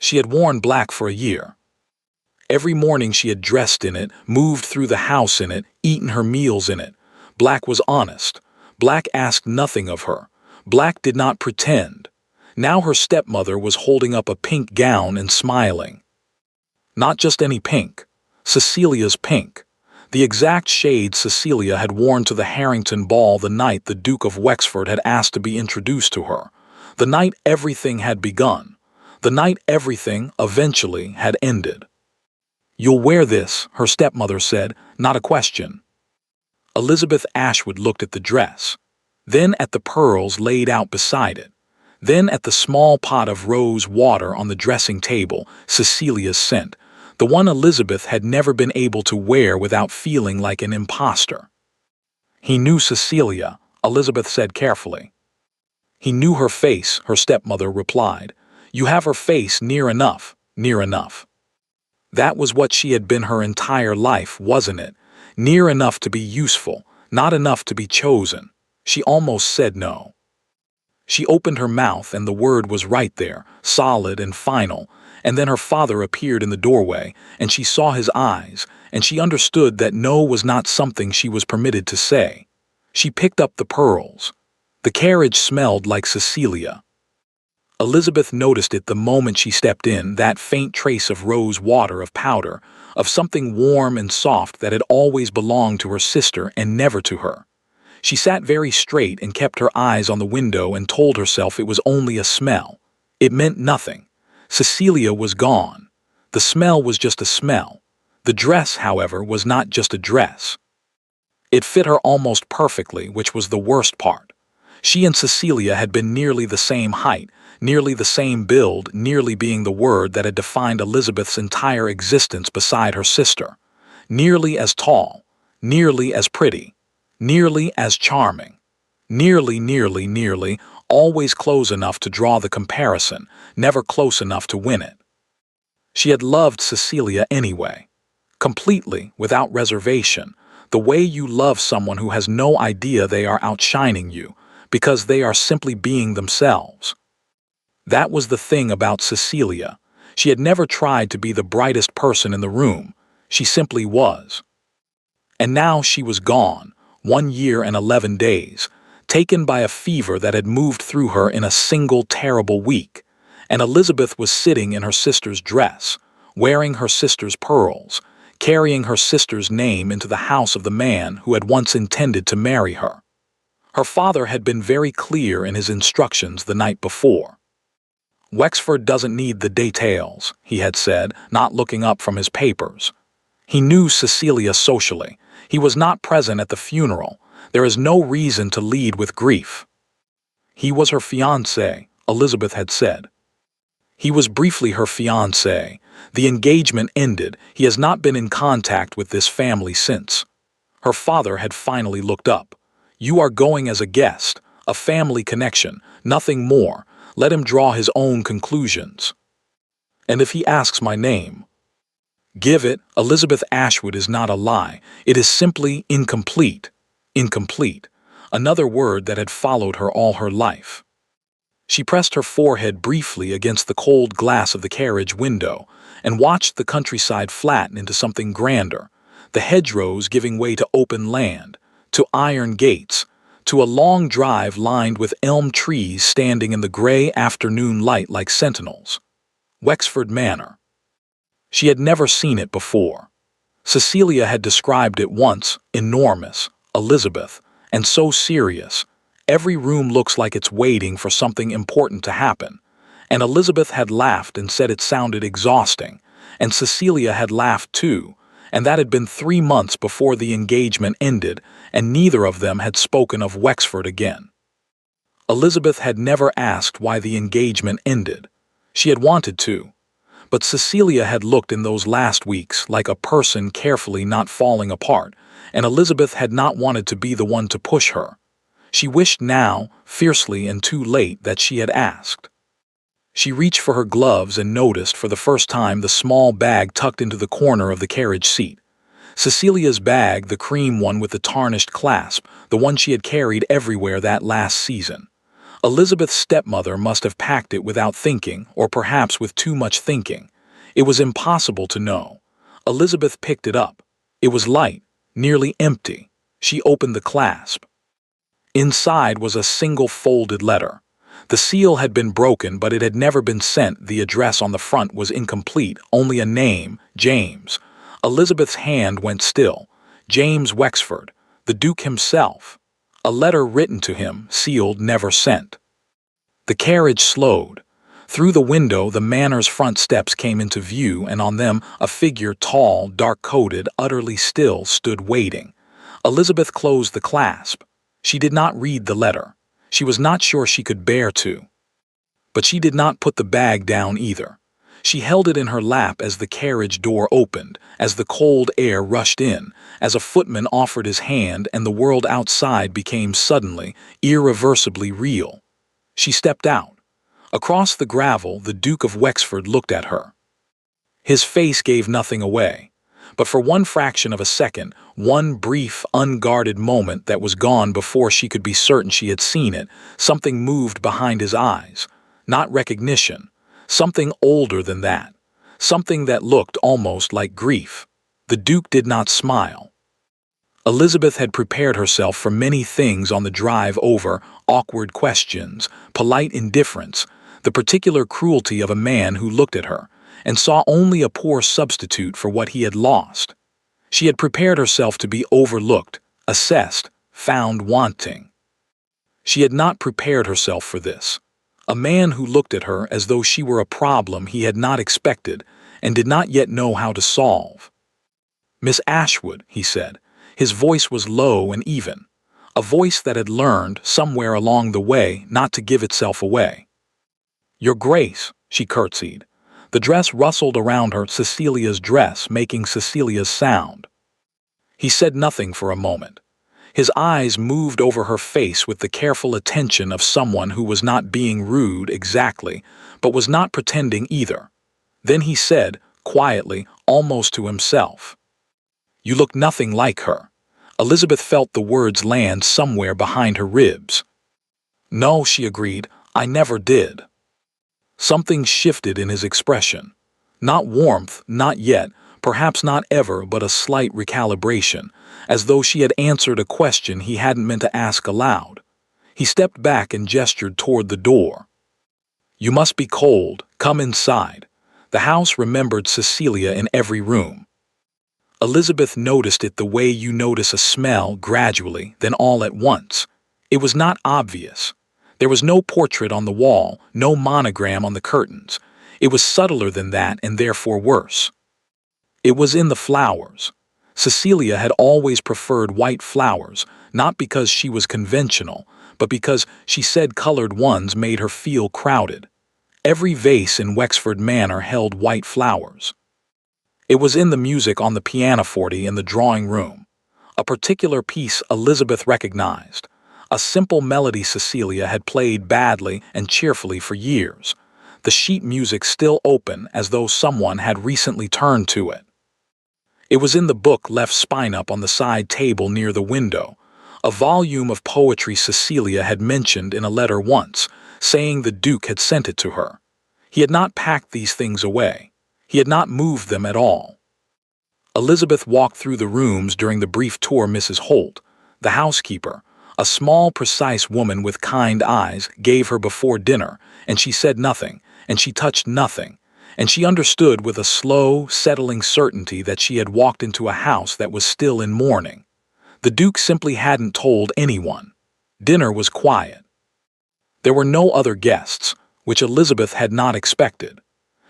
She had worn black for a year. Every morning she had dressed in it, moved through the house in it, eaten her meals in it. Black was honest. Black asked nothing of her. Black did not pretend. Now her stepmother was holding up a pink gown and smiling. Not just any pink. Cecilia's pink. The exact shade Cecilia had worn to the Harrington ball the night the Duke of Wexford had asked to be introduced to her. The night everything had begun. The night everything, eventually, had ended. "You'll wear this," her stepmother said, not a question. Elizabeth Ashwood looked at the dress, then at the pearls laid out beside it, then at the small pot of rose water on the dressing table, Cecilia's scent, the one Elizabeth had never been able to wear without feeling like an imposter. "He knew Cecilia," Elizabeth said carefully. "He knew her face," her stepmother replied. "You have her face near enough, near enough." That was what she had been her entire life, wasn't it? Near enough to be useful, not enough to be chosen. She almost said no. She opened her mouth and the word was right there, solid and final, and then her father appeared in the doorway, and she saw his eyes, and she understood that no was not something she was permitted to say. She picked up the pearls. The carriage smelled like Cecilia. Elizabeth noticed it the moment she stepped in, that faint trace of rose water, of powder, of something warm and soft that had always belonged to her sister and never to her. She sat very straight and kept her eyes on the window and told herself it was only a smell. It meant nothing. Cecilia was gone. The smell was just a smell. The dress, however, was not just a dress. It fit her almost perfectly, which was the worst part. She and Cecilia had been nearly the same height, nearly the same build, nearly being the word that had defined Elizabeth's entire existence beside her sister. Nearly as tall, nearly as pretty, nearly as charming. Nearly, always close enough to draw the comparison, never close enough to win it. She had loved Cecilia anyway. Completely, without reservation, the way you love someone who has no idea they are outshining you, because they are simply being themselves. That was the thing about Cecilia. She had never tried to be the brightest person in the room. She simply was. And now she was gone, 1 year and 11 days, taken by a fever that had moved through her in a single terrible week. And Elizabeth was sitting in her sister's dress, wearing her sister's pearls, carrying her sister's name into the house of the man who had once intended to marry her. Her father had been very clear in his instructions the night before. "Wexford doesn't need the details," he had said, not looking up from his papers. He knew Cecilia socially. He was not present at the funeral. There is no reason to lead with grief. He was her fiancé, Elizabeth had said. He was briefly her fiancé. The engagement ended. He has not been in contact with this family since. Her father had finally looked up. "You are going as a guest, a family connection, nothing more. Let him draw his own conclusions. And if he asks my name, give it. Elizabeth Ashwood is not a lie. It is simply incomplete. Incomplete. Another word that had followed her all her life." She pressed her forehead briefly against the cold glass of the carriage window and watched the countryside flatten into something grander, the hedgerows giving way to open land, to iron gates, to a long drive lined with elm trees standing in the gray afternoon light like sentinels. Wexford Manor. She had never seen it before. Cecilia had described it once, enormous, Elizabeth, and so serious. Every room looks like it's waiting for something important to happen. And Elizabeth had laughed and said it sounded exhausting, and Cecilia had laughed too, and that had been 3 months before the engagement ended, and neither of them had spoken of Wexford again. Elizabeth had never asked why the engagement ended. She had wanted to. But Cecilia had looked in those last weeks like a person carefully not falling apart, and Elizabeth had not wanted to be the one to push her. She wished now, fiercely and too late, that she had asked. She reached for her gloves and noticed for the first time the small bag tucked into the corner of the carriage seat. Cecilia's bag, the cream one with the tarnished clasp, the one she had carried everywhere that last season. Elizabeth's stepmother must have packed it without thinking, or perhaps with too much thinking. It was impossible to know. Elizabeth picked it up. It was light, nearly empty. She opened the clasp. Inside was a single folded letter. The seal had been broken, but it had never been sent. The address on the front was incomplete, only a name, James. Elizabeth's hand went still. James Wexford, the Duke himself. A letter written to him, sealed, never sent. The carriage slowed. Through the window, the manor's front steps came into view, and on them a figure, tall, dark-coated, utterly still, stood waiting. Elizabeth closed the clasp. She did not read the letter. She was not sure she could bear to. But she did not put the bag down either. She held it in her lap as the carriage door opened, as the cold air rushed in, as a footman offered his hand and the world outside became suddenly, irreversibly real. She stepped out. Across the gravel, the Duke of Wexford looked at her. His face gave nothing away. But for one fraction of a second, one brief, unguarded moment that was gone before she could be certain she had seen it, something moved behind his eyes. Not recognition. Something older than that. Something that looked almost like grief. The Duke did not smile. Elizabeth had prepared herself for many things on the drive over: awkward questions, polite indifference, the particular cruelty of a man who looked at her and saw only a poor substitute for what he had lost. She had prepared herself to be overlooked, assessed, found wanting. She had not prepared herself for this. A man who looked at her as though she were a problem he had not expected and did not yet know how to solve. "Miss Ashwood," he said. His voice was low and even, a voice that had learned, somewhere along the way, not to give itself away. "Your Grace," she curtsied. The dress rustled around her, Cecilia's dress, making Cecilia's sound. He said nothing for a moment. His eyes moved over her face with the careful attention of someone who was not being rude exactly, but was not pretending either. Then he said, quietly, almost to himself, "You look nothing like her." Elizabeth felt the words land somewhere behind her ribs. "No," she agreed, "I never did." Something shifted in his expression. Not warmth, not yet, perhaps not ever, but a slight recalibration, as though she had answered a question he hadn't meant to ask aloud. He stepped back and gestured toward the door. "You must be cold. Come inside." The house remembered Cecilia in every room. Elizabeth noticed it the way you notice a smell, gradually, then all at once. It was not obvious. There was no portrait on the wall, no monogram on the curtains. It was subtler than that and therefore worse. It was in the flowers. Cecilia had always preferred white flowers, not because she was conventional, but because she said colored ones made her feel crowded. Every vase in Wexford Manor held white flowers. It was in the music on the pianoforte in the drawing room. A particular piece Elizabeth recognized. A simple melody Cecilia had played badly and cheerfully for years. The sheet music still open, as though someone had recently turned to it. It was in the book left spine up on the side table near the window. A volume of poetry Cecilia had mentioned in a letter once, saying the Duke had sent it to her. He had not packed these things away. He had not moved them at all. Elizabeth walked through the rooms during the brief tour. Mrs. Holt, the housekeeper, a small, precise woman with kind eyes, gave her before dinner, and she said nothing, and she touched nothing, and she understood with a slow, settling certainty that she had walked into a house that was still in mourning. The Duke simply hadn't told anyone. Dinner was quiet. There were no other guests, which Elizabeth had not expected.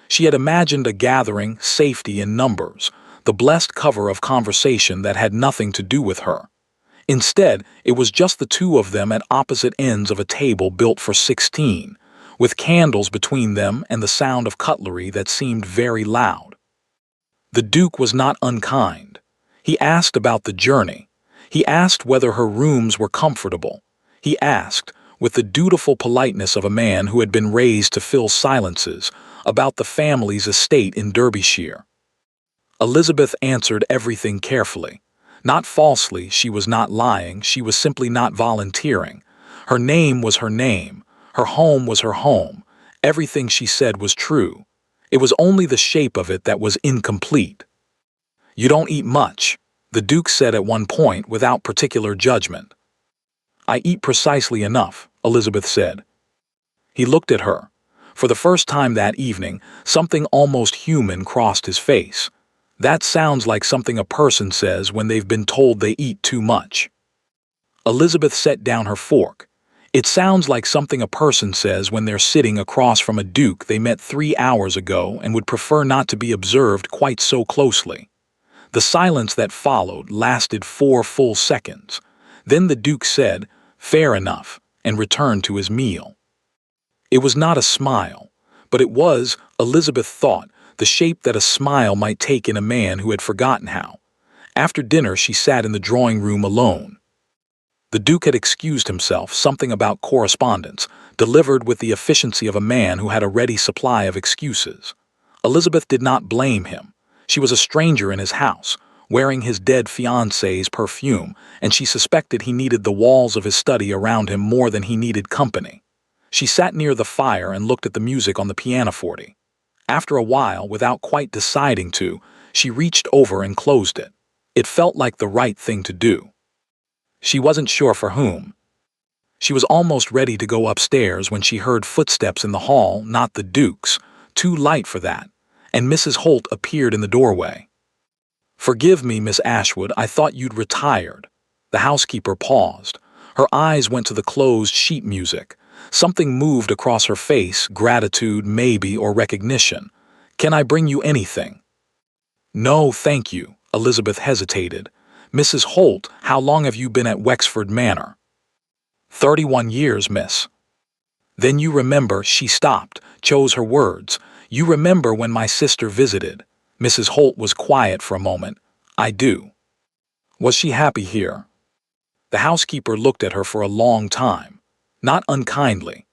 She had imagined a gathering, safety in numbers, the blessed cover of conversation that had nothing to do with her. Instead, it was just the two of them at opposite ends of a table built for 16, with candles between them and the sound of cutlery that seemed very loud. The Duke was not unkind. He asked about the journey. He asked whether her rooms were comfortable. He asked, with the dutiful politeness of a man who had been raised to fill silences, about the family's estate in Derbyshire. Elizabeth answered everything carefully. Not falsely, she was not lying, she was simply not volunteering. Her name was her name. Her home was her home. Everything she said was true. It was only the shape of it that was incomplete. "You don't eat much," the Duke said at one point without particular judgment. "I eat precisely enough," Elizabeth said. He looked at her. For the first time that evening, something almost human crossed his face. That sounds like something a person says when they've been told they eat too much. Elizabeth set down her fork. It sounds like something a person says when they're sitting across from a duke they met 3 hours ago and would prefer not to be observed quite so closely. The silence that followed lasted 4 full seconds. Then the Duke said, "Fair enough," and returned to his meal. It was not a smile, but it was, Elizabeth thought, the shape that a smile might take in a man who had forgotten how. After dinner she sat in the drawing room alone. The Duke had excused himself, something about correspondence, delivered with the efficiency of a man who had a ready supply of excuses. Elizabeth did not blame him. She was a stranger in his house, wearing his dead fiancé's perfume, and she suspected he needed the walls of his study around him more than he needed company. She sat near the fire and looked at the music on the pianoforte. After a while, without quite deciding to, she reached over and closed it. It felt like the right thing to do. She wasn't sure for whom. She was almost ready to go upstairs when she heard footsteps in the hall, not the Duke's, too light for that, and Mrs. Holt appeared in the doorway. "Forgive me, Miss Ashwood, I thought you'd retired." The housekeeper paused. Her eyes went to the closed sheet music. Something moved across her face, gratitude, maybe, or recognition. "Can I bring you anything?" "No, thank you," Elizabeth hesitated. "Mrs. Holt, how long have you been at Wexford Manor?" 31 years, miss." "Then you remember," she stopped, chose her words. "You remember when my sister visited." Mrs. Holt was quiet for a moment. "I do." "Was she happy here?" The housekeeper looked at her for a long time. Not unkindly.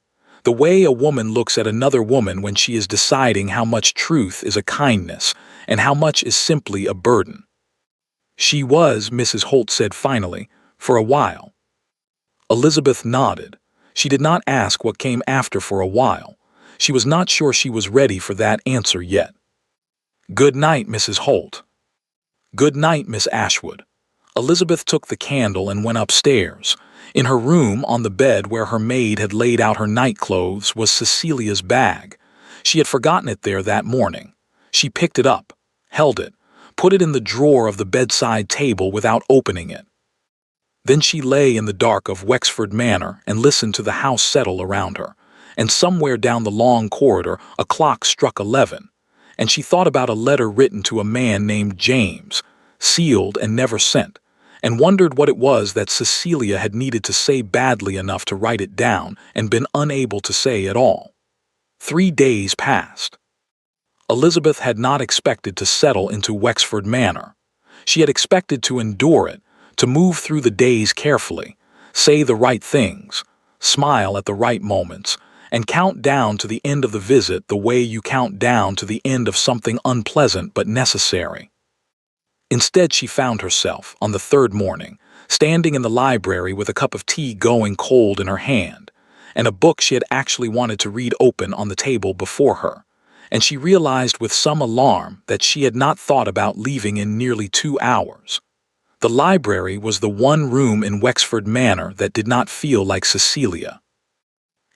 The way a woman looks at another woman when she is deciding how much truth is a kindness and how much is simply a burden. "She was," Mrs. Holt said finally, "for a while." Elizabeth nodded. She did not ask what came after for a while. She was not sure she was ready for that answer yet. "Good night, Mrs. Holt." "Good night, Miss Ashwood." Elizabeth took the candle and went upstairs. In her room, on the bed where her maid had laid out her nightclothes, was Cecilia's bag. She had forgotten it there that morning. She picked it up, held it, put it in the drawer of the bedside table without opening it. Then she lay in the dark of Wexford Manor and listened to the house settle around her, and somewhere down the long corridor a clock struck 11, and she thought about a letter written to a man named James, sealed and never sent, and wondered what it was that Cecilia had needed to say badly enough to write it down and been unable to say at all. 3 days passed. Elizabeth had not expected to settle into Wexford Manor. She had expected to endure it, to move through the days carefully, say the right things, smile at the right moments, and count down to the end of the visit the way you count down to the end of something unpleasant but necessary. Instead, she found herself, on the 3rd morning, standing in the library with a cup of tea going cold in her hand, and a book she had actually wanted to read open on the table before her, and she realized with some alarm that she had not thought about leaving in nearly 2 hours. The library was the one room in Wexford Manor that did not feel like Cecilia.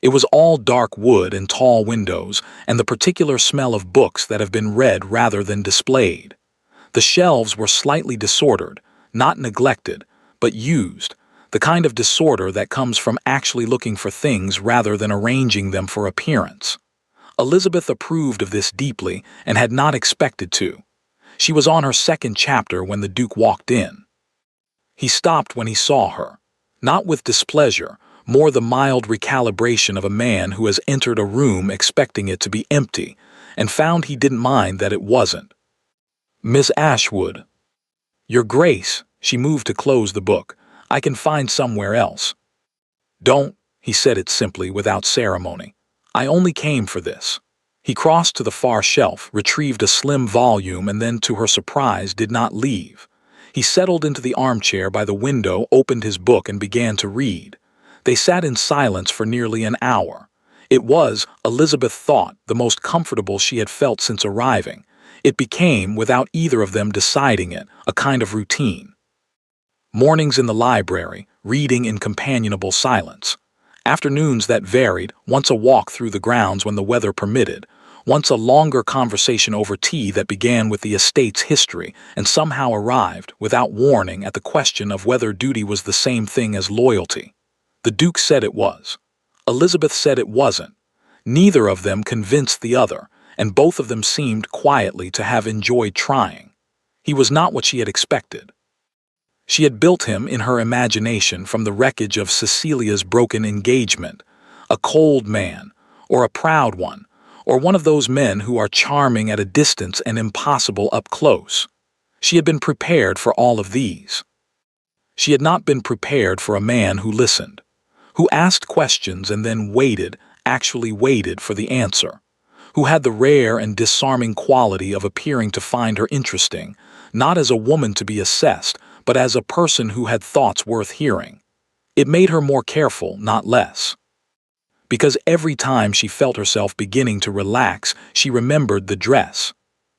It was all dark wood and tall windows, and the particular smell of books that have been read rather than displayed. The shelves were slightly disordered, not neglected, but used, the kind of disorder that comes from actually looking for things rather than arranging them for appearance. Elizabeth approved of this deeply and had not expected to. She was on her 2nd chapter when the Duke walked in. He stopped when he saw her, not with displeasure, more the mild recalibration of a man who has entered a room expecting it to be empty and found he didn't mind that it wasn't. "Miss Ashwood." "Your Grace," she moved to close the book. "I can find somewhere else." "Don't," he said it simply, without ceremony. "I only came for this." He crossed to the far shelf, retrieved a slim volume, and then, to her surprise, did not leave. He settled into the armchair by the window, opened his book, and began to read. They sat in silence for nearly an hour. It was, Elizabeth thought, the most comfortable she had felt since arriving. It became, without either of them deciding it, a kind of routine. Mornings in the library, reading in companionable silence. Afternoons that varied, once a walk through the grounds when the weather permitted, once a longer conversation over tea that began with the estate's history and somehow arrived, without warning, at the question of whether duty was the same thing as loyalty. The Duke said it was. Elizabeth said it wasn't. Neither of them convinced the other, and both of them seemed quietly to have enjoyed trying. He was not what she had expected. She had built him in her imagination from the wreckage of Cecilia's broken engagement, a cold man, or a proud one, or one of those men who are charming at a distance and impossible up close. She had been prepared for all of these. She had not been prepared for a man who listened, who asked questions and then waited, actually waited for the answer, who had the rare and disarming quality of appearing to find her interesting, not as a woman to be assessed, but as a person who had thoughts worth hearing. It made her more careful, not less. Because every time she felt herself beginning to relax, she remembered the dress,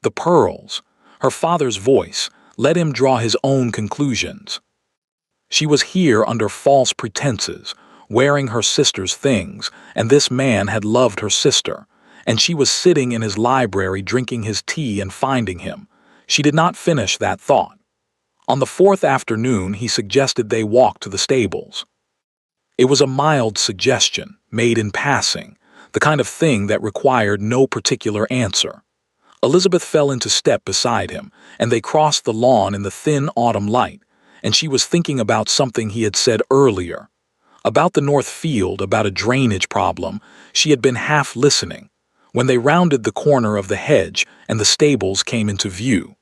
the pearls, her father's voice, let him draw his own conclusions. She was here under false pretenses, wearing her sister's things, and this man had loved her sister, and she was sitting in his library drinking his tea and finding him. She did not finish that thought. On the fourth afternoon, he suggested they walk to the stables. It was a mild suggestion, made in passing, the kind of thing that required no particular answer. Elizabeth fell into step beside him, and they crossed the lawn in the thin autumn light, and she was thinking about something he had said earlier. About the north field, about a drainage problem. She had been half listening, when they rounded the corner of the hedge and the stables came into view.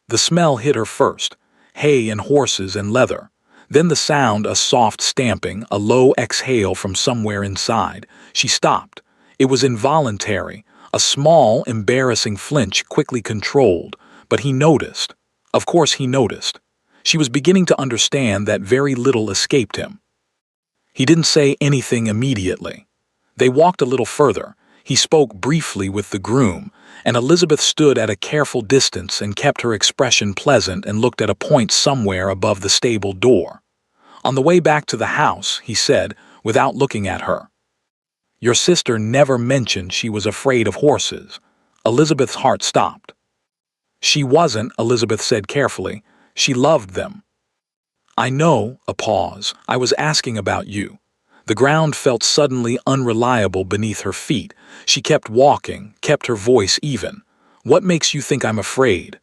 The smell hit her first, hay and horses and leather. Then the sound, a soft stamping, a low exhale from somewhere inside. She stopped. It was involuntary, a small, embarrassing flinch quickly controlled, but he noticed. Of course he noticed. She was beginning to understand that very little escaped him. He didn't say anything immediately. They walked a little further. He spoke briefly with the groom, and Elizabeth stood at a careful distance and kept her expression pleasant and looked at a point somewhere above the stable door. On the way back to the house, he said, without looking at her, "Your sister never mentioned she was afraid of horses." Elizabeth's heart stopped. "She wasn't," Elizabeth said carefully. "She loved them." "I know," a pause. "I was asking about you." The ground felt suddenly unreliable beneath her feet. She kept walking, kept her voice even. "What makes you think I'm afraid?"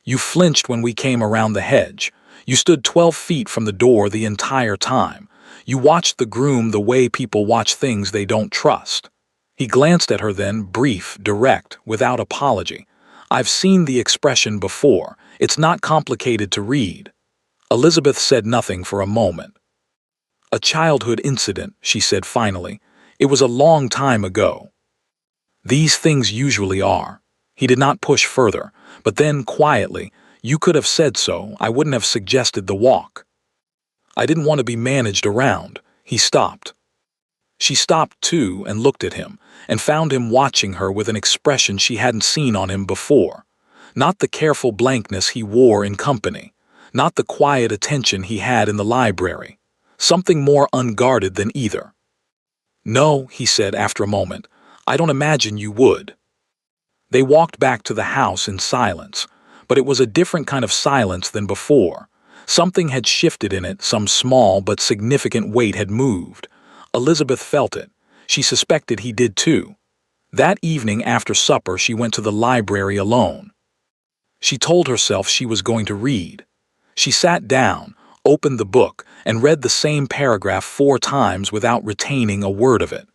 "You flinched when we came around the hedge. You stood 12 feet from the door the entire time. You watched the groom the way people watch things they don't trust." He glanced at her then, brief, direct, without apology. "I've seen the expression before. It's not complicated to read." Elizabeth said nothing for a moment. "A childhood incident," she said finally. "It was a long time ago." "These things usually are." He did not push further, but then, quietly, "You could have said so. I wouldn't have suggested the walk." "I didn't want to be managed around." He stopped. She stopped too and looked at him, and found him watching her with an expression she hadn't seen on him before. Not the careful blankness he wore in company, not the quiet attention he had in the library. Something more unguarded than either. "No," he said after a moment, "I don't imagine you would." They walked back to the house in silence, but it was a different kind of silence than before. Something had shifted in it, some small but significant weight had moved. Elizabeth felt it. She suspected he did too. That evening after supper she went to the library alone. She told herself she was going to read. She sat down, opened the book, and read the same paragraph 4 times without retaining a word of it.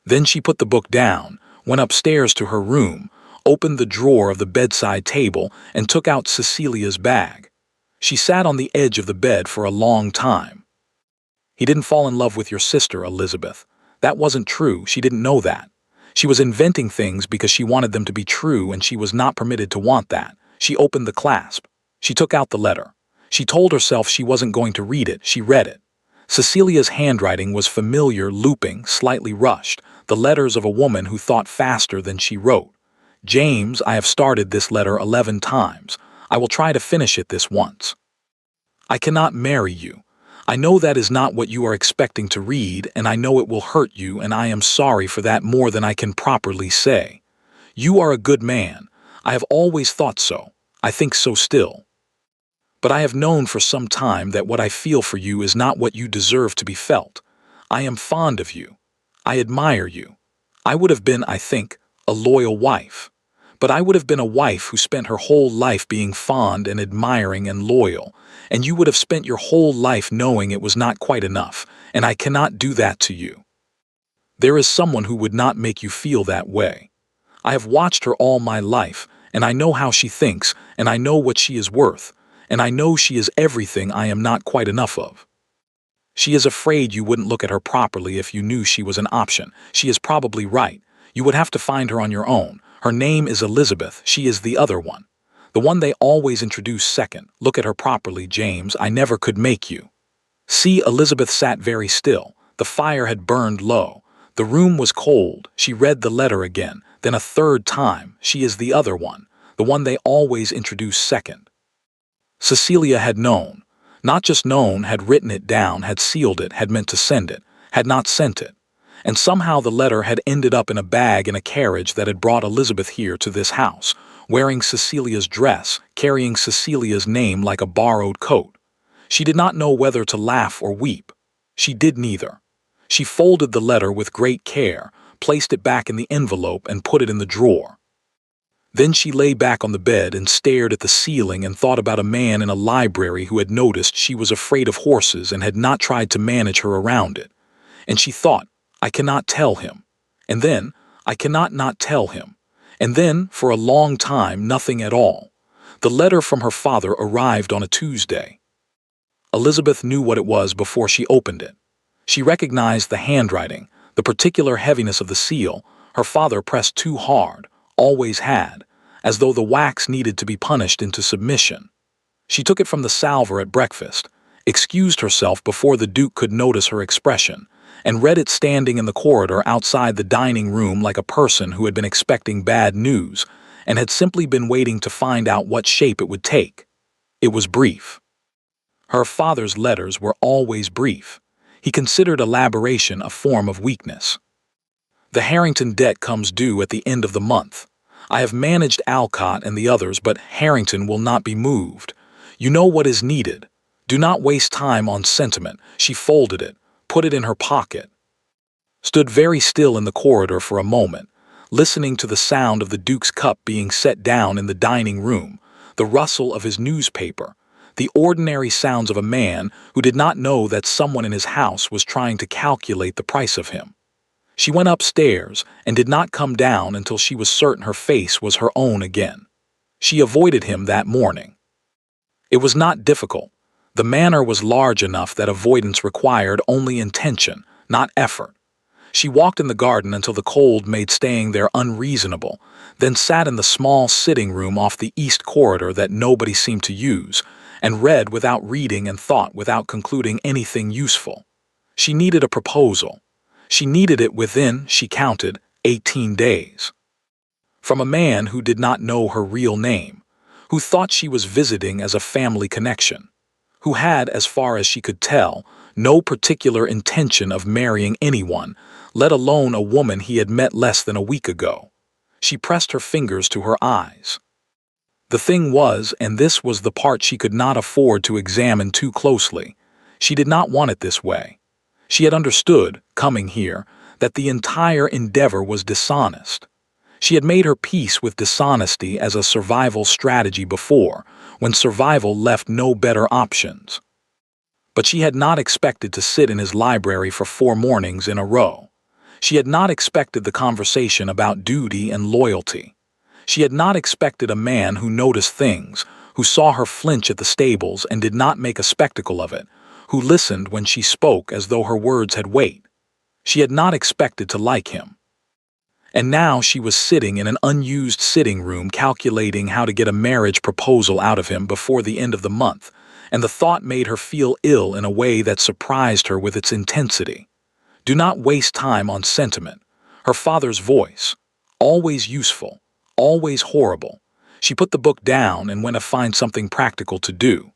Then she put the book down, went upstairs to her room, opened the drawer of the bedside table, and took out Cecilia's bag. She sat on the edge of the bed for a long time. "He didn't fall in love with your sister, Elizabeth. That wasn't true. She didn't know that. She was inventing things because she wanted them to be true, and she was not permitted to want that." She opened the clasp. She took out the letter. She told herself she wasn't going to read it. She read it. Cecilia's handwriting was familiar, looping, slightly rushed, the letters of a woman who thought faster than she wrote. James, I have started this letter 11 times. I will try to finish it this once. I cannot marry you. I know that is not what you are expecting to read, and I know it will hurt you, and I am sorry for that more than I can properly say. You are a good man. I have always thought so. I think so still. But I have known for some time that what I feel for you is not what you deserve to be felt. I am fond of you. I admire you. I would have been, I think, a loyal wife. But I would have been a wife who spent her whole life being fond and admiring and loyal, and you would have spent your whole life knowing it was not quite enough, and I cannot do that to you. There is someone who would not make you feel that way. I have watched her all my life, and I know how she thinks, and I know what she is worth, and I know she is everything I am not quite enough of. She is afraid you wouldn't look at her properly if you knew she was an option. She is probably right. You would have to find her on your own. Her name is Elizabeth. She is the other one. The one they always introduce second. Look at her properly, James. I never could make you. See, Elizabeth sat very still. The fire had burned low. The room was cold. She read the letter again, then a third time. She is the other one, the one they always introduce second. Cecilia had known. Not just known, had written it down, had sealed it, had meant to send it, had not sent it. And somehow the letter had ended up in a bag in a carriage that had brought Elizabeth here to this house, wearing Cecilia's dress, carrying Cecilia's name like a borrowed coat. She did not know whether to laugh or weep. She did neither. She folded the letter with great care, placed it back in the envelope and put it in the drawer. Then she lay back on the bed and stared at the ceiling and thought about a man in a library who had noticed she was afraid of horses and had not tried to manage her around it. And she thought, I cannot tell him. And then, I cannot not tell him. And then, for a long time, nothing at all. The letter from her father arrived on a Tuesday. Elizabeth knew what it was before she opened it. She recognized the handwriting, the particular heaviness of the seal. Her father pressed too hard, always had, as though the wax needed to be punished into submission. She took it from the salver at breakfast, excused herself before the Duke could notice her expression, and read it standing in the corridor outside the dining room like a person who had been expecting bad news and had simply been waiting to find out what shape it would take. It was brief. Her father's letters were always brief. He considered elaboration a form of weakness. The Harrington debt comes due at the end of the month. I have managed Alcott and the others, but Harrington will not be moved. You know what is needed. Do not waste time on sentiment. She folded it, put it in her pocket, stood very still in the corridor for a moment, listening to the sound of the Duke's cup being set down in the dining room, the rustle of his newspaper, the ordinary sounds of a man who did not know that someone in his house was trying to calculate the price of him. She went upstairs and did not come down until she was certain her face was her own again. She avoided him that morning. It was not difficult. The manor was large enough that avoidance required only intention, not effort. She walked in the garden until the cold made staying there unreasonable, then sat in the small sitting room off the east corridor that nobody seemed to use, and read without reading and thought without concluding anything useful. She needed a proposal. She needed it within, she counted, 18 days. From a man who did not know her real name, who thought she was visiting as a family connection, who had, as far as she could tell, no particular intention of marrying anyone, let alone a woman he had met less than a week ago. She pressed her fingers to her eyes. The thing was, and this was the part she could not afford to examine too closely, she did not want it this way. She had understood, coming here, that the entire endeavor was dishonest. She had made her peace with dishonesty as a survival strategy before, when survival left no better options. But she had not expected to sit in his library for 4 mornings in a row. She had not expected the conversation about duty and loyalty. She had not expected a man who noticed things, who saw her flinch at the stables and did not make a spectacle of it, who listened when she spoke as though her words had weight. She had not expected to like him. And now she was sitting in an unused sitting room calculating how to get a marriage proposal out of him before the end of the month, and the thought made her feel ill in a way that surprised her with its intensity. Do not waste time on sentiment. Her father's voice. Always useful. Always horrible. She put the book down and went to find something practical to do.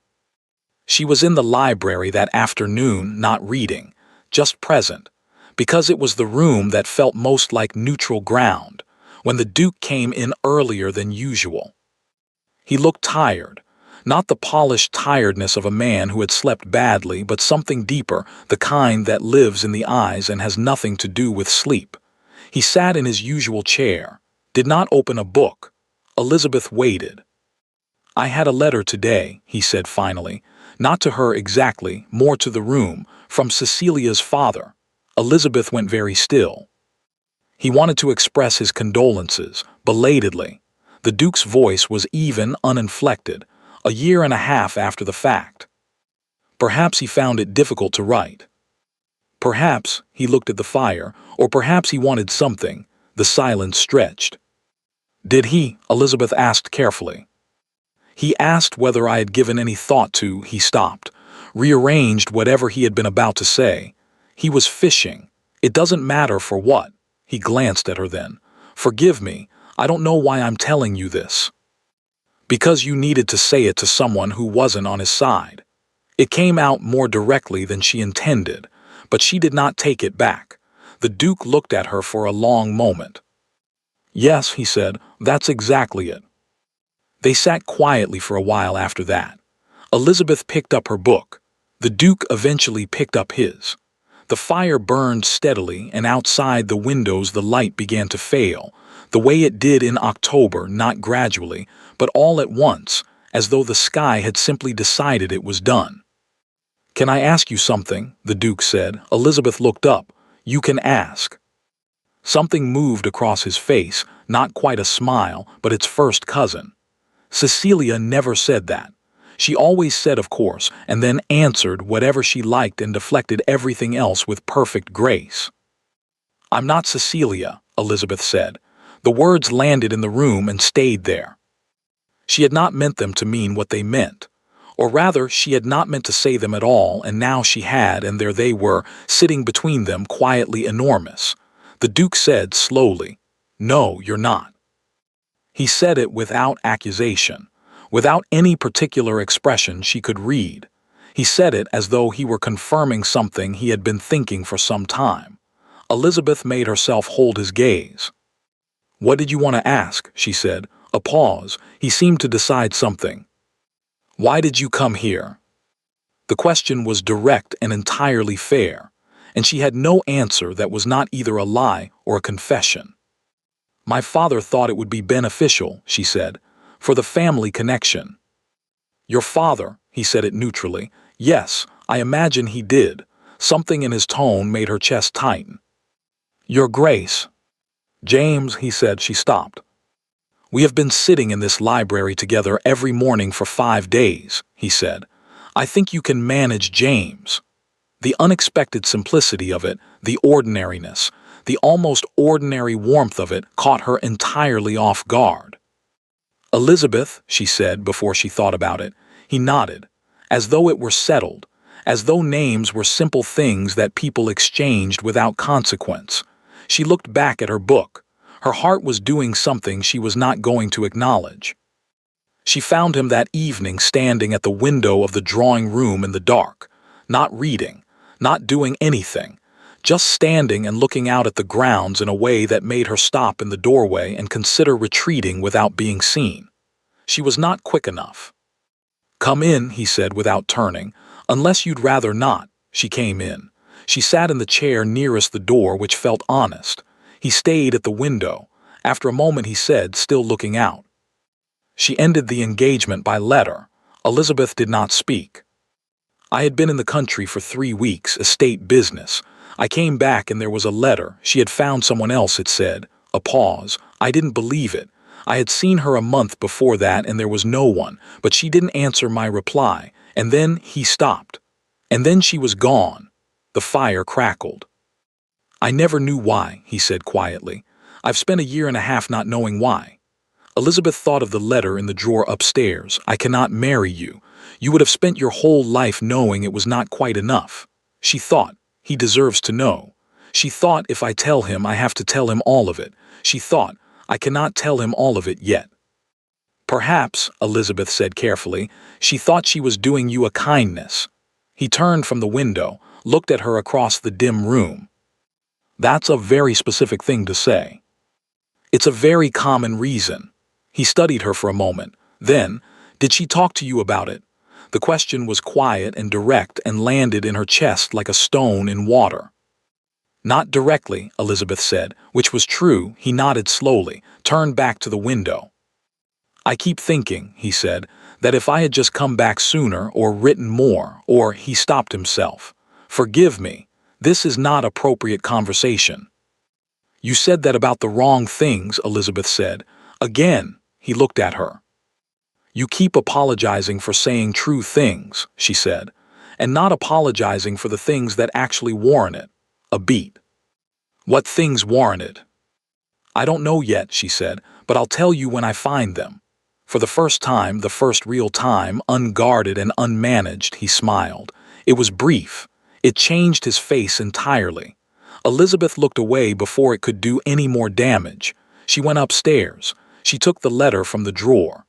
She was in the library that afternoon, not reading, just present, because it was the room that felt most like neutral ground, when the Duke came in earlier than usual. He looked tired, not the polished tiredness of a man who had slept badly, but something deeper, the kind that lives in the eyes and has nothing to do with sleep. He sat in his usual chair, did not open a book. Elizabeth waited. "I had a letter today," he said finally, not to her exactly, more to the room, from Cecilia's father. Elizabeth went very still. He wanted to express his condolences, belatedly. The Duke's voice was even, uninflected, a year and a half after the fact. Perhaps he found it difficult to write. Perhaps he looked at the fire, or perhaps he wanted something. The silence stretched. "Did he?" Elizabeth asked carefully. He asked whether I had given any thought to. He stopped, rearranged whatever he had been about to say. He was fishing. It doesn't matter for what. He glanced at her then. "Forgive me, I don't know why I'm telling you this." Because you needed to say it to someone who wasn't on his side. It came out more directly than she intended, but she did not take it back. The Duke looked at her for a long moment. "Yes," he said, "that's exactly it." They sat quietly for a while after that. Elizabeth picked up her book. The Duke eventually picked up his. The fire burned steadily, and outside the windows the light began to fail, the way it did in October, not gradually, but all at once, as though the sky had simply decided it was done. "Can I ask you something?" the Duke said. Elizabeth looked up. "You can ask." Something moved across his face, not quite a smile, but its first cousin. Cecilia never said that. She always said, "Of course," and then answered whatever she liked and deflected everything else with perfect grace. "I'm not Cecilia," Elizabeth said. The words landed in the room and stayed there. She had not meant them to mean what they meant. Or rather, she had not meant to say them at all, and now she had, and there they were, sitting between them, quietly enormous. The Duke said slowly, "No, you're not." He said it without accusation, without any particular expression she could read. He said it as though he were confirming something he had been thinking for some time. Elizabeth made herself hold his gaze. "What did you want to ask?" she said. A pause. He seemed to decide something. "Why did you come here?" The question was direct and entirely fair, and she had no answer that was not either a lie or a confession. "My father thought it would be beneficial," she said, "for the family connection." "Your father," he said it neutrally. "Yes, I imagine he did." Something in his tone made her chest tighten. "Your Grace." "James," he said. She stopped. "We have been sitting in this library together every morning for 5 days," he said. "I think you can manage James." The unexpected simplicity of it, the ordinariness, the almost ordinary warmth of it caught her entirely off guard. "Elizabeth," she said before she thought about it. He nodded, as though it were settled, as though names were simple things that people exchanged without consequence. She looked back at her book. Her heart was doing something she was not going to acknowledge. She found him that evening standing at the window of the drawing room in the dark, not reading, not doing anything, just standing and looking out at the grounds in a way that made her stop in the doorway and consider retreating without being seen. She was not quick enough. "Come in," he said without turning. "Unless you'd rather not." She came in. She sat in the chair nearest the door, which felt honest. He stayed at the window. After a moment he said, still looking out, "She ended the engagement by letter." Elizabeth did not speak. "I had been in the country for 3 weeks, estate business. I came back and there was a letter. She had found someone else," it said. A pause. "I didn't believe it. I had seen her a month before that and there was no one, but she didn't answer my reply. And then he stopped. And then she was gone." The fire crackled. "I never knew why," he said quietly. "I've spent a year and a half not knowing why." Elizabeth thought of the letter in the drawer upstairs. I cannot marry you. You would have spent your whole life knowing it was not quite enough. She thought, he deserves to know. She thought, if I tell him, I have to tell him all of it. She thought, I cannot tell him all of it yet. Perhaps, Elizabeth said carefully, she thought she was doing you a kindness. He turned from the window, looked at her across the dim room. That's a very specific thing to say. It's a very common reason. He studied her for a moment. Then, did she talk to you about it? The question was quiet and direct and landed in her chest like a stone in water. Not directly, Elizabeth said, which was true. He nodded slowly, turned back to the window. I keep thinking, he said, that if I had just come back sooner or written more, or he stopped himself. Forgive me, this is not appropriate conversation. You said that about the wrong things, Elizabeth said. Again, he looked at her. You keep apologizing for saying true things, she said, and not apologizing for the things that actually warrant it. A beat. What things warrant it? I don't know yet, she said, but I'll tell you when I find them. For the first time, the first real time, unguarded and unmanaged, he smiled. It was brief. It changed his face entirely. Elizabeth looked away before it could do any more damage. She went upstairs. She took the letter from the drawer.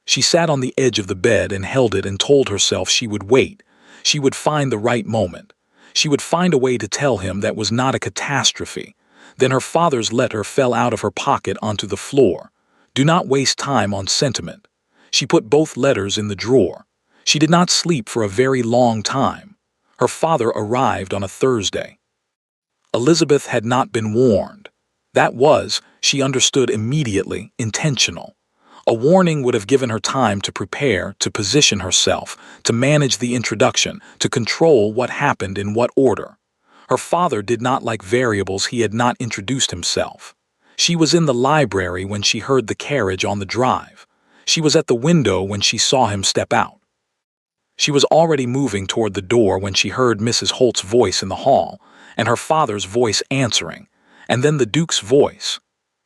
She sat on the edge of the bed and held it and told herself she would wait. She would find the right moment. She would find a way to tell him that was not a catastrophe. Then her father's letter fell out of her pocket onto the floor. Do not waste time on sentiment. She put both letters in the drawer. She did not sleep for a very long time. Her father arrived on a Thursday. Elizabeth had not been warned. That was, she understood immediately, intentional. A warning would have given her time to prepare, to position herself, to manage the introduction, to control what happened in what order. Her father did not like variables. He had not introduced himself. She was in the library when she heard the carriage on the drive. She was at the window when she saw him step out. She was already moving toward the door when she heard Mrs. Holt's voice in the hall, and her father's voice answering, and then the Duke's voice.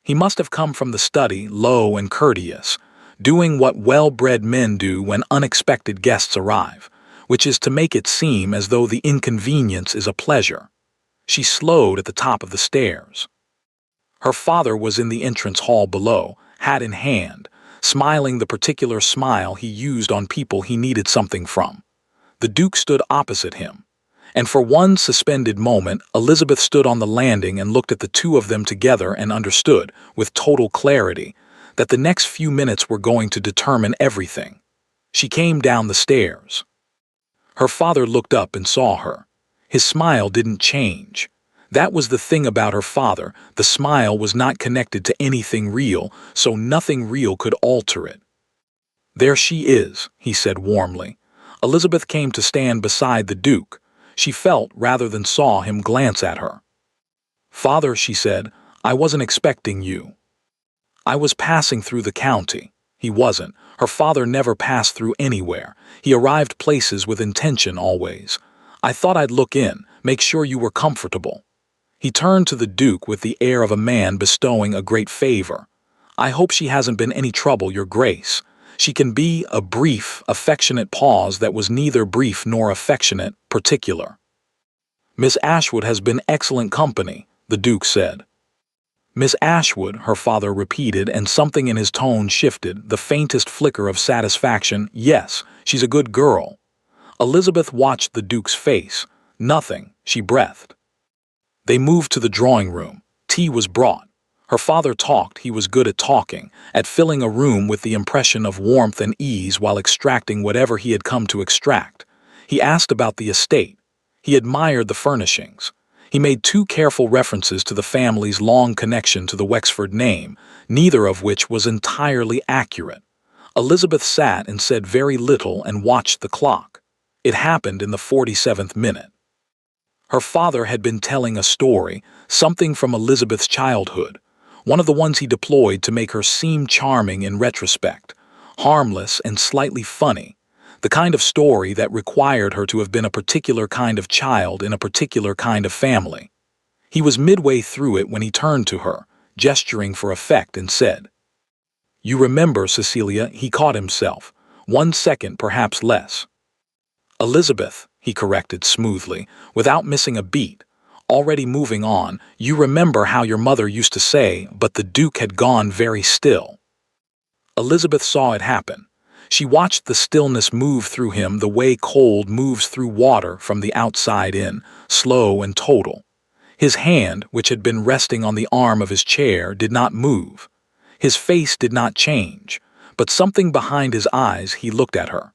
He must have come from the study, low and courteous, doing what well-bred men do when unexpected guests arrive, which is to make it seem as though the inconvenience is a pleasure. She slowed at the top of the stairs. Her father was in the entrance hall below, hat in hand, smiling the particular smile he used on people he needed something from. The Duke stood opposite him. And for one suspended moment, Elizabeth stood on the landing and looked at the two of them together and understood, with total clarity, that the next few minutes were going to determine everything. She came down the stairs. Her father looked up and saw her. His smile didn't change. That was the thing about her father. The smile was not connected to anything real, so nothing real could alter it. There she is, he said warmly. Elizabeth came to stand beside the Duke. She felt, rather than saw, him glance at her. Father, she said, I wasn't expecting you. I was passing through the county. He wasn't. Her father never passed through anywhere. He arrived places with intention always. I thought I'd look in, make sure you were comfortable. He turned to the Duke with the air of a man bestowing a great favor. I hope she hasn't been any trouble, Your Grace. She can be a brief, affectionate pause that was neither brief nor affectionate, particular. Miss Ashwood has been excellent company, the Duke said. Miss Ashwood, her father repeated, and something in his tone shifted, the faintest flicker of satisfaction. Yes, she's a good girl. Elizabeth watched the Duke's face. Nothing, she breathed. They moved to the drawing room. Tea was brought. Her father talked. He was good at talking, at filling a room with the impression of warmth and ease while extracting whatever he had come to extract. He asked about the estate. He admired the furnishings. He made two careful references to the family's long connection to the Wexford name, neither of which was entirely accurate. Elizabeth sat and said very little and watched the clock. It happened in the 47th minute. Her father had been telling a story, something from Elizabeth's childhood, one of the ones he deployed to make her seem charming in retrospect, harmless and slightly funny, the kind of story that required her to have been a particular kind of child in a particular kind of family. He was midway through it when he turned to her, gesturing for effect, and said, You remember, Cecilia, he caught himself. 1 second, perhaps less. Elizabeth, he corrected smoothly, without missing a beat. Already moving on, you remember how your mother used to say, but the Duke had gone very still. Elizabeth saw it happen. She watched the stillness move through him the way cold moves through water from the outside in, slow and total. His hand, which had been resting on the arm of his chair, did not move. His face did not change, but something behind his eyes he looked at her.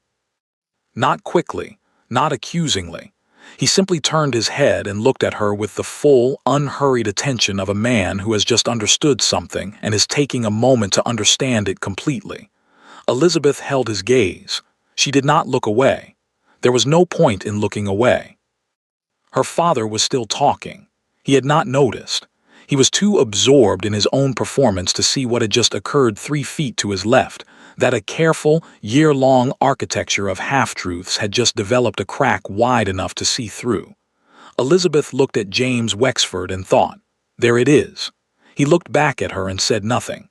Not quickly, not accusingly. He simply turned his head and looked at her with the full, unhurried attention of a man who has just understood something and is taking a moment to understand it completely. Elizabeth held his gaze. She did not look away. There was no point in looking away. Her father was still talking. He had not noticed. He was too absorbed in his own performance to see what had just occurred 3 feet to his left, that a careful, year-long architecture of half-truths had just developed a crack wide enough to see through. Elizabeth looked at James Wexford and thought, there it is. He looked back at her and said nothing.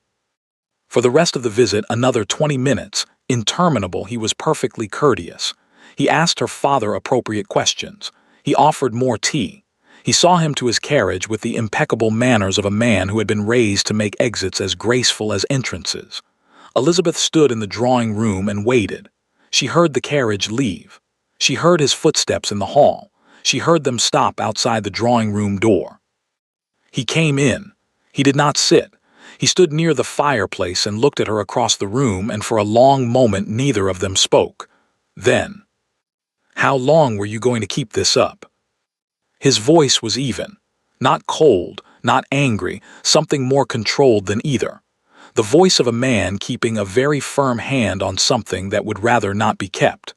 For the rest of the visit, another 20 minutes, interminable, he was perfectly courteous. He asked her father appropriate questions. He offered more tea. He saw him to his carriage with the impeccable manners of a man who had been raised to make exits as graceful as entrances. Elizabeth stood in the drawing room and waited. She heard the carriage leave. She heard his footsteps in the hall. She heard them stop outside the drawing room door. He came in. He did not sit. He stood near the fireplace and looked at her across the room, and for a long moment neither of them spoke. Then, "How long were you going to keep this up?" His voice was even. Not cold, not angry, something more controlled than either. The voice of a man keeping a very firm hand on something that would rather not be kept.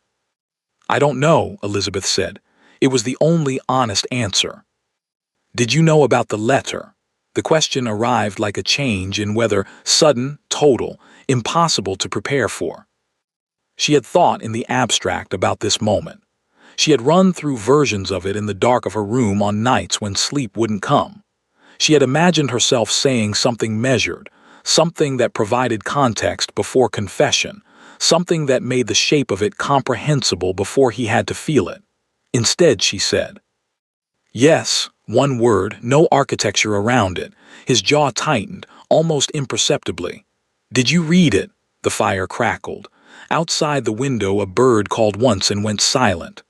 "I don't know," Elizabeth said. It was the only honest answer. "Did you know about the letter?" The question arrived like a change in weather, sudden, total, impossible to prepare for. She had thought in the abstract about this moment. She had run through versions of it in the dark of her room on nights when sleep wouldn't come. She had imagined herself saying something measured, something that provided context before confession, something that made the shape of it comprehensible before he had to feel it. Instead, she said, "Yes," 1 word, no architecture around it. His jaw tightened, almost imperceptibly. "Did you read it?" The fire crackled. Outside the window a bird called once and went silent.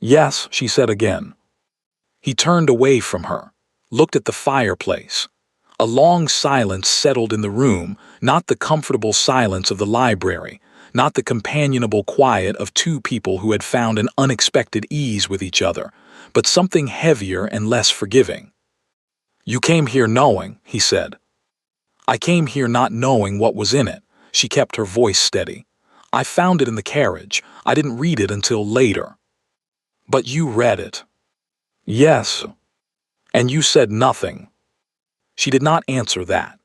"Yes," she said again. He turned away from her, looked at the fireplace. A long silence settled in the room, not the comfortable silence of the library, not the companionable quiet of 2 people who had found an unexpected ease with each other, but something heavier and less forgiving. "You came here knowing," he said. "I came here not knowing what was in it." She kept her voice steady. "I found it in the carriage. I didn't read it until later." "But you read it." "Yes." "And you said nothing." She did not answer that.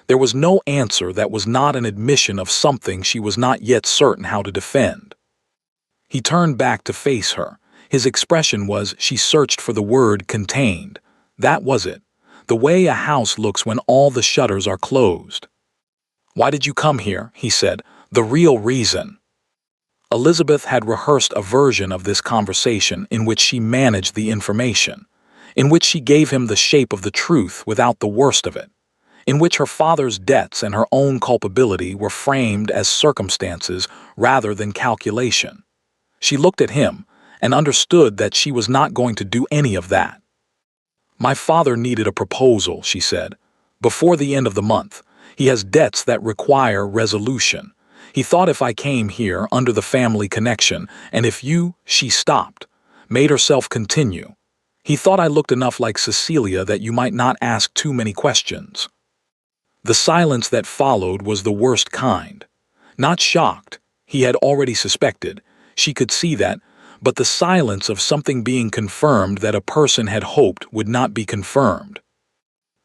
There was no answer that was not an admission of something she was not yet certain how to defend. He turned back to face her. His expression was she searched for the word contained. That was it. The way a house looks when all the shutters are closed. "Why did you come here?" he said. "The real reason." Elizabeth had rehearsed a version of this conversation in which she managed the information, in which she gave him the shape of the truth without the worst of it, in which her father's debts and her own culpability were framed as circumstances rather than calculation. She looked at him and understood that she was not going to do any of that. "My father needed a proposal," she said, "before the end of the month. He has debts that require resolution. He thought if I came here under the family connection, and if you," she stopped, made herself continue. "He thought I looked enough like Cecilia that you might not ask too many questions." The silence that followed was the worst kind. Not shocked. He had already suspected. She could see that, but the silence of something being confirmed that a person had hoped would not be confirmed.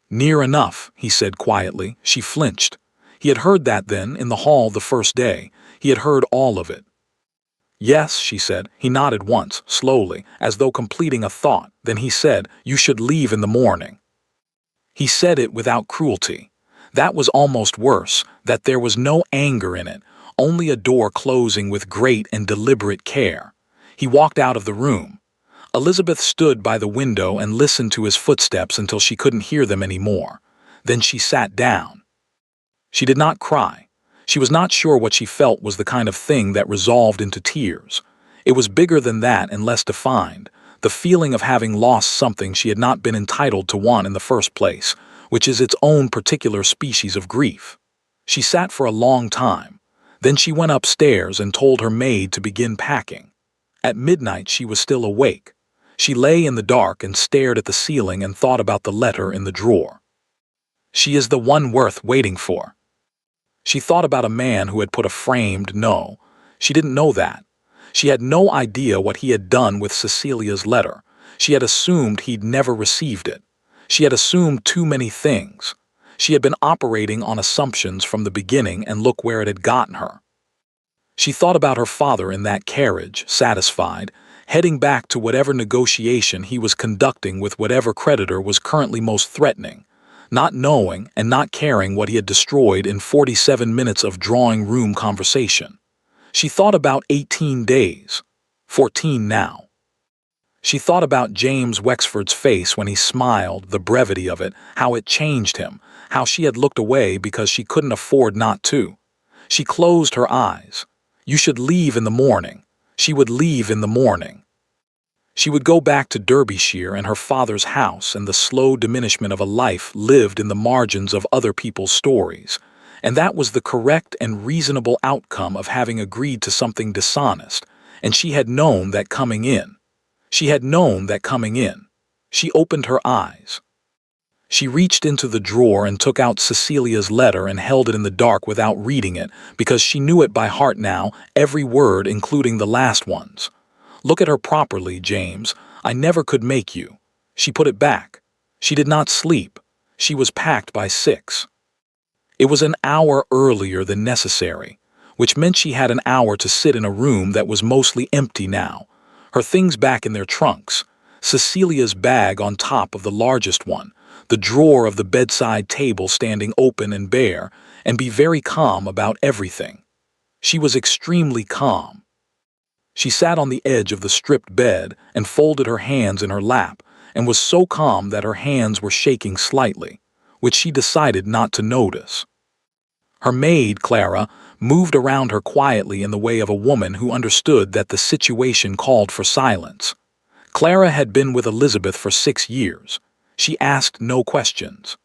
"Near enough," he said quietly. She flinched. He had heard that then, in the hall the first day. He had heard all of it. "Yes," she said. He nodded once, slowly, as though completing a thought. Then he said, "You should leave in the morning." He said it without cruelty. That was almost worse, that there was no anger in it, only a door closing with great and deliberate care. He walked out of the room. Elizabeth stood by the window and listened to his footsteps until she couldn't hear them anymore. Then she sat down. She did not cry. She was not sure what she felt was the kind of thing that resolved into tears. It was bigger than that and less defined, the feeling of having lost something she had not been entitled to want in the first place, which is its own particular species of grief. She sat for a long time. Then she went upstairs and told her maid to begin packing. At midnight she was still awake. She lay in the dark and stared at the ceiling and thought about the letter in the drawer. She is the one worth waiting for. She thought about a man who had put a framed no. She didn't know that. She had no idea what he had done with Cecilia's letter. She had assumed he'd never received it. She had assumed too many things. She had been operating on assumptions from the beginning, and look where it had gotten her. She thought about her father in that carriage, satisfied, heading back to whatever negotiation he was conducting with whatever creditor was currently most threatening, not knowing and not caring what he had destroyed in 47 minutes of drawing-room conversation. She thought about 18 days, 14 now. She thought about James Wexford's face when he smiled, the brevity of it, how it changed him, how she had looked away because she couldn't afford not to. She closed her eyes. You should leave in the morning. She would leave in the morning. She would go back to Derbyshire and her father's house and the slow diminishment of a life lived in the margins of other people's stories. And that was the correct and reasonable outcome of having agreed to something dishonest, and she had known that coming in. She had known that coming in. She opened her eyes. She reached into the drawer and took out Cecilia's letter and held it in the dark without reading it, because she knew it by heart now, every word including the last ones. Look at her properly, James. I never could make you. She put it back. She did not sleep. She was packed by 6. It was an hour earlier than necessary, which meant she had an hour to sit in a room that was mostly empty now, her things back in their trunks, Cecilia's bag on top of the largest one, the drawer of the bedside table standing open and bare, and be very calm about everything. She was extremely calm. She sat on the edge of the stripped bed and folded her hands in her lap, and was so calm that her hands were shaking slightly, which she decided not to notice. Her maid, Clara, moved around her quietly in the way of a woman who understood that the situation called for silence. Clara had been with Elizabeth for 6 years. She asked no questions.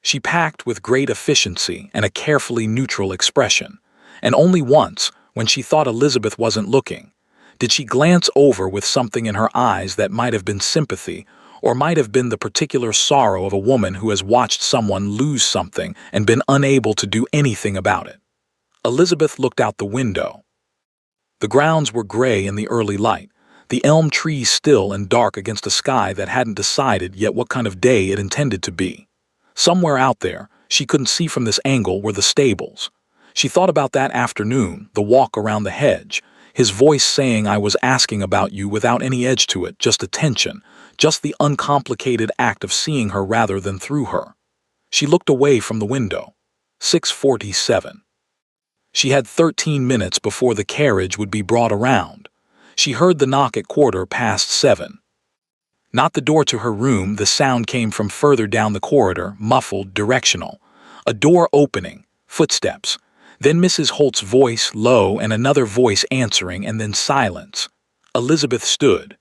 She packed with great efficiency and a carefully neutral expression, and only once, when she thought Elizabeth wasn't looking, did she glance over with something in her eyes that might have been sympathy, or might have been the particular sorrow of a woman who has watched someone lose something and been unable to do anything about it. Elizabeth looked out the window. The grounds were gray in the early light, the elm trees still and dark against a sky that hadn't decided yet what kind of day it intended to be. Somewhere out there, she couldn't see from this angle, were the stables. She thought about that afternoon, the walk around the hedge, his voice saying I was asking about you without any edge to it, just attention, just the uncomplicated act of seeing her rather than through her. She looked away from the window. 6:47. She had 13 minutes before the carriage would be brought around. She heard the knock at 7:15. Not the door to her room, the sound came from further down the corridor, muffled, directional. A door opening, footsteps. Then Mrs. Holt's voice, low, and another voice answering, and then silence. Elizabeth stood.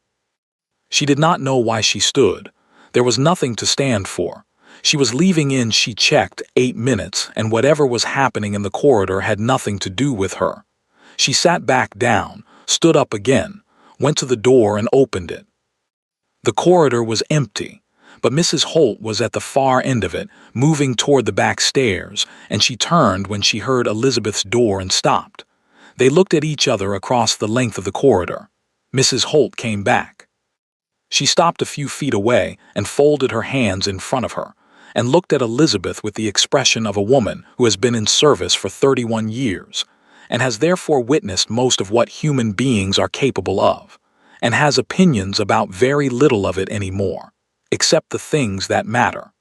She did not know why she stood. There was nothing to stand for. She was leaving in, she checked, 8 minutes, and whatever was happening in the corridor had nothing to do with her. She sat back down, stood up again, went to the door and opened it. The corridor was empty, but Mrs. Holt was at the far end of it, moving toward the back stairs, and she turned when she heard Elizabeth's door and stopped. They looked at each other across the length of the corridor. Mrs. Holt came back. She stopped a few feet away and folded her hands in front of her, and looked at Elizabeth with the expression of a woman who has been in service for 31 years, and has therefore witnessed most of what human beings are capable of, and has opinions about very little of it anymore, except the things that matter.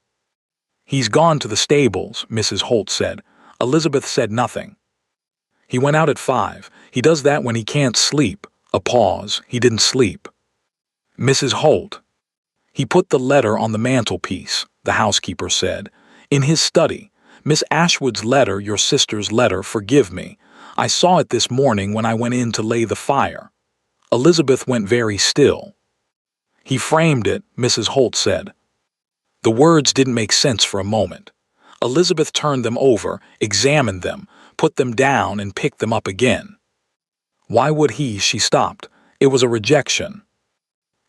He's gone to the stables, Mrs. Holt said. Elizabeth said nothing. He went out at 5. He does that when he can't sleep. A pause. He didn't sleep. Mrs. Holt. He put the letter on the mantelpiece, the housekeeper said. In his study. Miss Ashwood's letter, your sister's letter, forgive me. I saw it this morning when I went in to lay the fire. Elizabeth went very still. He framed it, Mrs. Holt said. The words didn't make sense for a moment. Elizabeth turned them over, examined them, put them down and picked them up again. Why would he? She stopped. It was a rejection.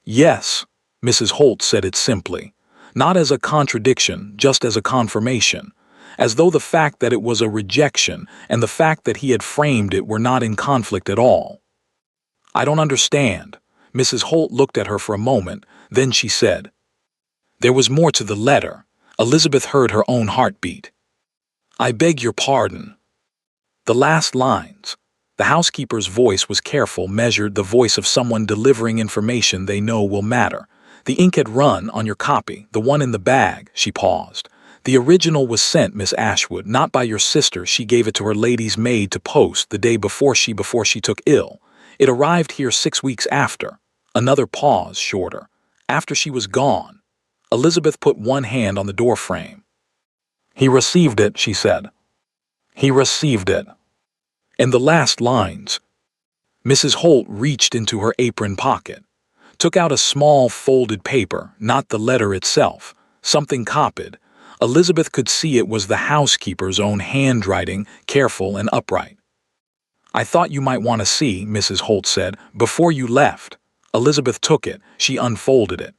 Yes, Mrs. Holt said it simply. Not as a contradiction, just as a confirmation. As though the fact that it was a rejection and the fact that he had framed it were not in conflict at all. I don't understand. Mrs. Holt looked at her for a moment, then she said. There was more to the letter. Elizabeth heard her own heartbeat. I beg your pardon. The last lines. The housekeeper's voice was careful, measured, the voice of someone delivering information they know will matter. The ink had run on your copy, the one in the bag. She paused. The original was sent, Miss Ashwood, not by your sister. She gave it to her lady's maid to post the day before she took ill. It arrived here 6 weeks after. Another pause, shorter. After she was gone. Elizabeth put one hand on the doorframe. He received it, she said. He received it. In the last lines, Mrs. Holt reached into her apron pocket, took out a small folded paper, not the letter itself, something copied. Elizabeth could see it was the housekeeper's own handwriting, careful and upright. I thought you might want to see, Mrs. Holt said, before you left. Elizabeth took it. She unfolded it.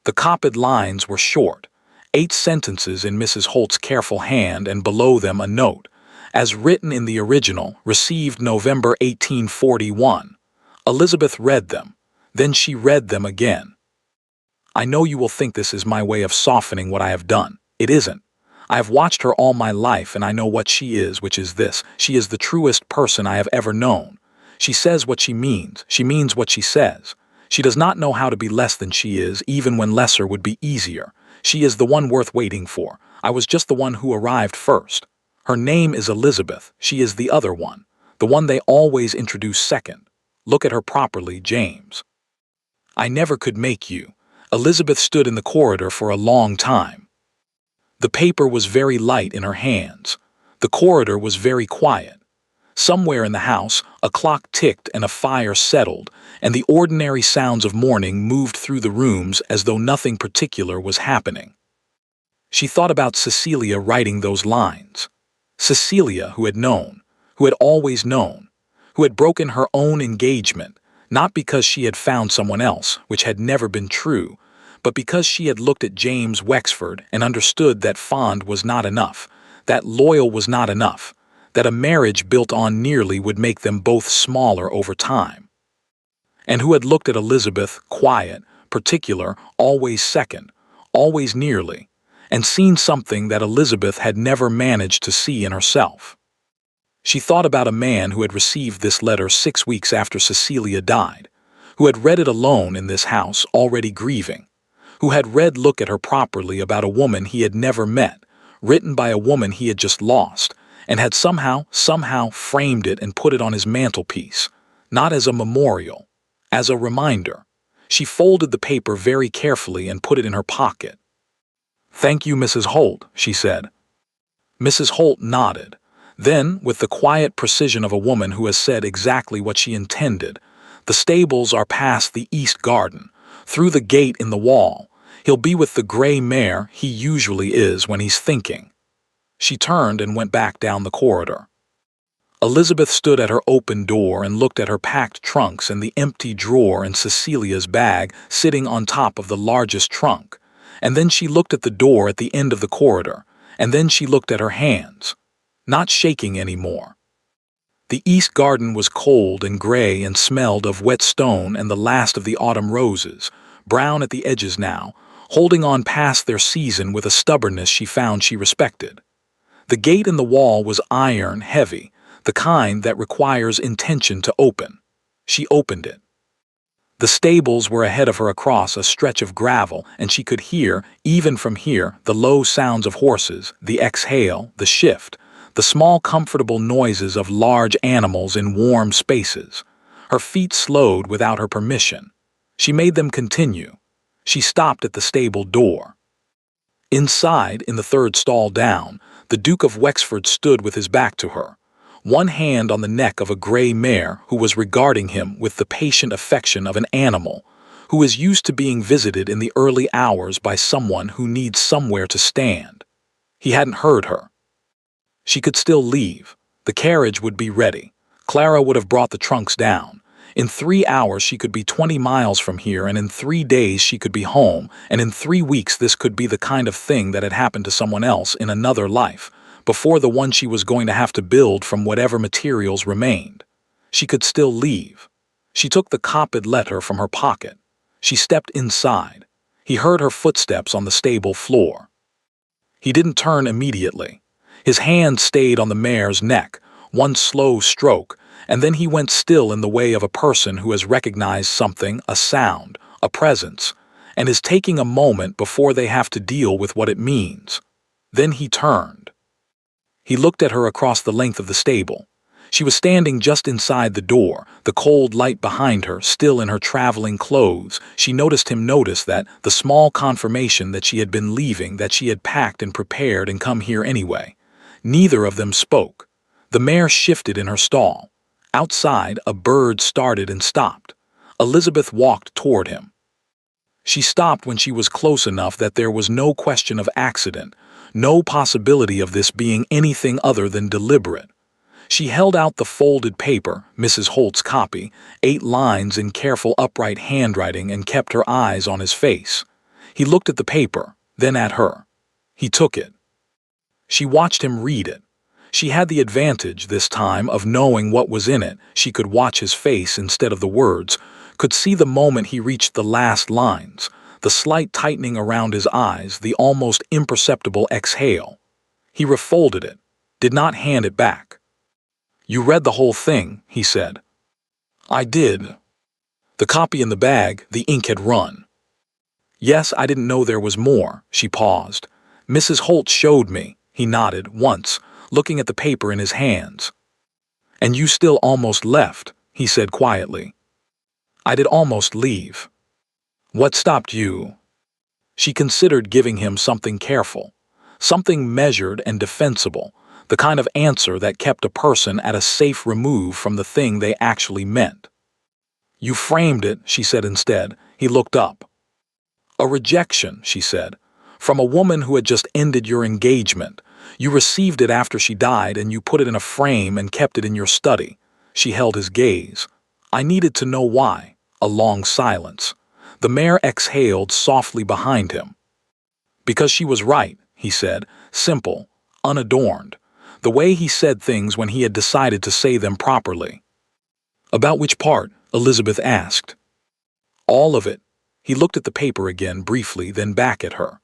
The copied lines were short, 8 sentences in Mrs. Holt's careful hand, and below them a note, as written in the original, received November 1841. Elizabeth read them. Then she read them again. I know you will think this is my way of softening what I have done. It isn't. I have watched her all my life, and I know what she is, which is this. She is the truest person I have ever known. She says what she means. She means what she says. She does not know how to be less than she is, even when lesser would be easier. She is the one worth waiting for. I was just the one who arrived first. Her name is Elizabeth. She is the other one, the one they always introduce second. Look at her properly, James. I never could make you. Elizabeth stood in the corridor for a long time. The paper was very light in her hands. The corridor was very quiet. Somewhere in the house, a clock ticked and a fire settled, and the ordinary sounds of morning moved through the rooms as though nothing particular was happening. She thought about Cecilia writing those lines. Cecilia, who had known, who had always known, who had broken her own engagement, not because she had found someone else, which had never been true, but because she had looked at James Wexford and understood that fond was not enough, that loyal was not enough, that a marriage built on nearly would make them both smaller over time. And who had looked at Elizabeth, quiet, particular, always second, always nearly, and seen something that Elizabeth had never managed to see in herself. She thought about a man who had received this letter 6 weeks after Cecilia died, who had read it alone in this house, already grieving, who had read Look at Her properly about a woman he had never met, written by a woman he had just lost, and had somehow framed it and put it on his mantelpiece, not as a memorial, as a reminder. She folded the paper very carefully and put it in her pocket. Thank you, Mrs. Holt, she said. Mrs. Holt nodded. Then, with the quiet precision of a woman who has said exactly what she intended, the stables are past the east garden, through the gate in the wall. He'll be with the gray mare he usually is when he's thinking. She turned and went back down the corridor. Elizabeth stood at her open door and looked at her packed trunks and the empty drawer in Cecilia's bag sitting on top of the largest trunk. And then she looked at the door at the end of the corridor, and then she looked at her hands, not shaking anymore. The east garden was cold and gray and smelled of wet stone and the last of the autumn roses, brown at the edges now, holding on past their season with a stubbornness she found she respected. The gate in the wall was iron, heavy, the kind that requires intention to open. She opened it. The stables were ahead of her across a stretch of gravel, and she could hear, even from here, the low sounds of horses, the exhale, the shift, the small comfortable noises of large animals in warm spaces. Her feet slowed without her permission. She made them continue. She stopped at the stable door. Inside, in the third stall down, the Duke of Wexford stood with his back to her, one hand on the neck of a gray mare who was regarding him with the patient affection of an animal who is used to being visited in the early hours by someone who needs somewhere to stand. He hadn't heard her. She could still leave. The carriage would be ready. Clara would have brought the trunks down. In 3 hours she could be 20 miles from here, and in 3 days she could be home, and in 3 weeks this could be the kind of thing that had happened to someone else in another life, before the one she was going to have to build from whatever materials remained. She could still leave. She took the copied letter from her pocket. She stepped inside. He heard her footsteps on the stable floor. He didn't turn immediately. His hand stayed on the mare's neck, one slow stroke, and then he went still in the way of a person who has recognized something, a sound, a presence, and is taking a moment before they have to deal with what it means. Then he turned. He looked at her across the length of the stable. She was standing just inside the door, the cold light behind her, still in her traveling clothes. She noticed him notice that, the small confirmation that she had been leaving, that she had packed and prepared and come here anyway. Neither of them spoke. The mare shifted in her stall. Outside, a bird started and stopped. Elizabeth walked toward him. She stopped when she was close enough that there was no question of accident, no possibility of this being anything other than deliberate. She held out the folded paper, Mrs. Holt's copy, 8 lines in careful upright handwriting, and kept her eyes on his face. He looked at the paper, then at her. He took it. She watched him read it. She had the advantage, this time, of knowing what was in it. She could watch his face instead of the words, could see the moment he reached the last lines, the slight tightening around his eyes, the almost imperceptible exhale. He refolded it, did not hand it back. "You read the whole thing," he said. "I did." The copy in the bag, the ink had run. "Yes, I didn't know there was more." She paused. "Mrs. Holt showed me." He nodded, once, looking at the paper in his hands. "And you still almost left," he said quietly. "I did almost leave." "What stopped you?" She considered giving him something careful, something measured and defensible, the kind of answer that kept a person at a safe remove from the thing they actually meant. "You framed it," she said instead. He looked up. "A rejection," she said, "from a woman who had just ended your engagement. You received it after she died, and you put it in a frame and kept it in your study." She held his gaze. "I needed to know why." A long silence. The mare exhaled softly behind him. "Because she was right," he said, simple, unadorned, the way he said things when he had decided to say them properly. "About which part?" Elizabeth asked. "All of it." He looked at the paper again briefly, then back at her.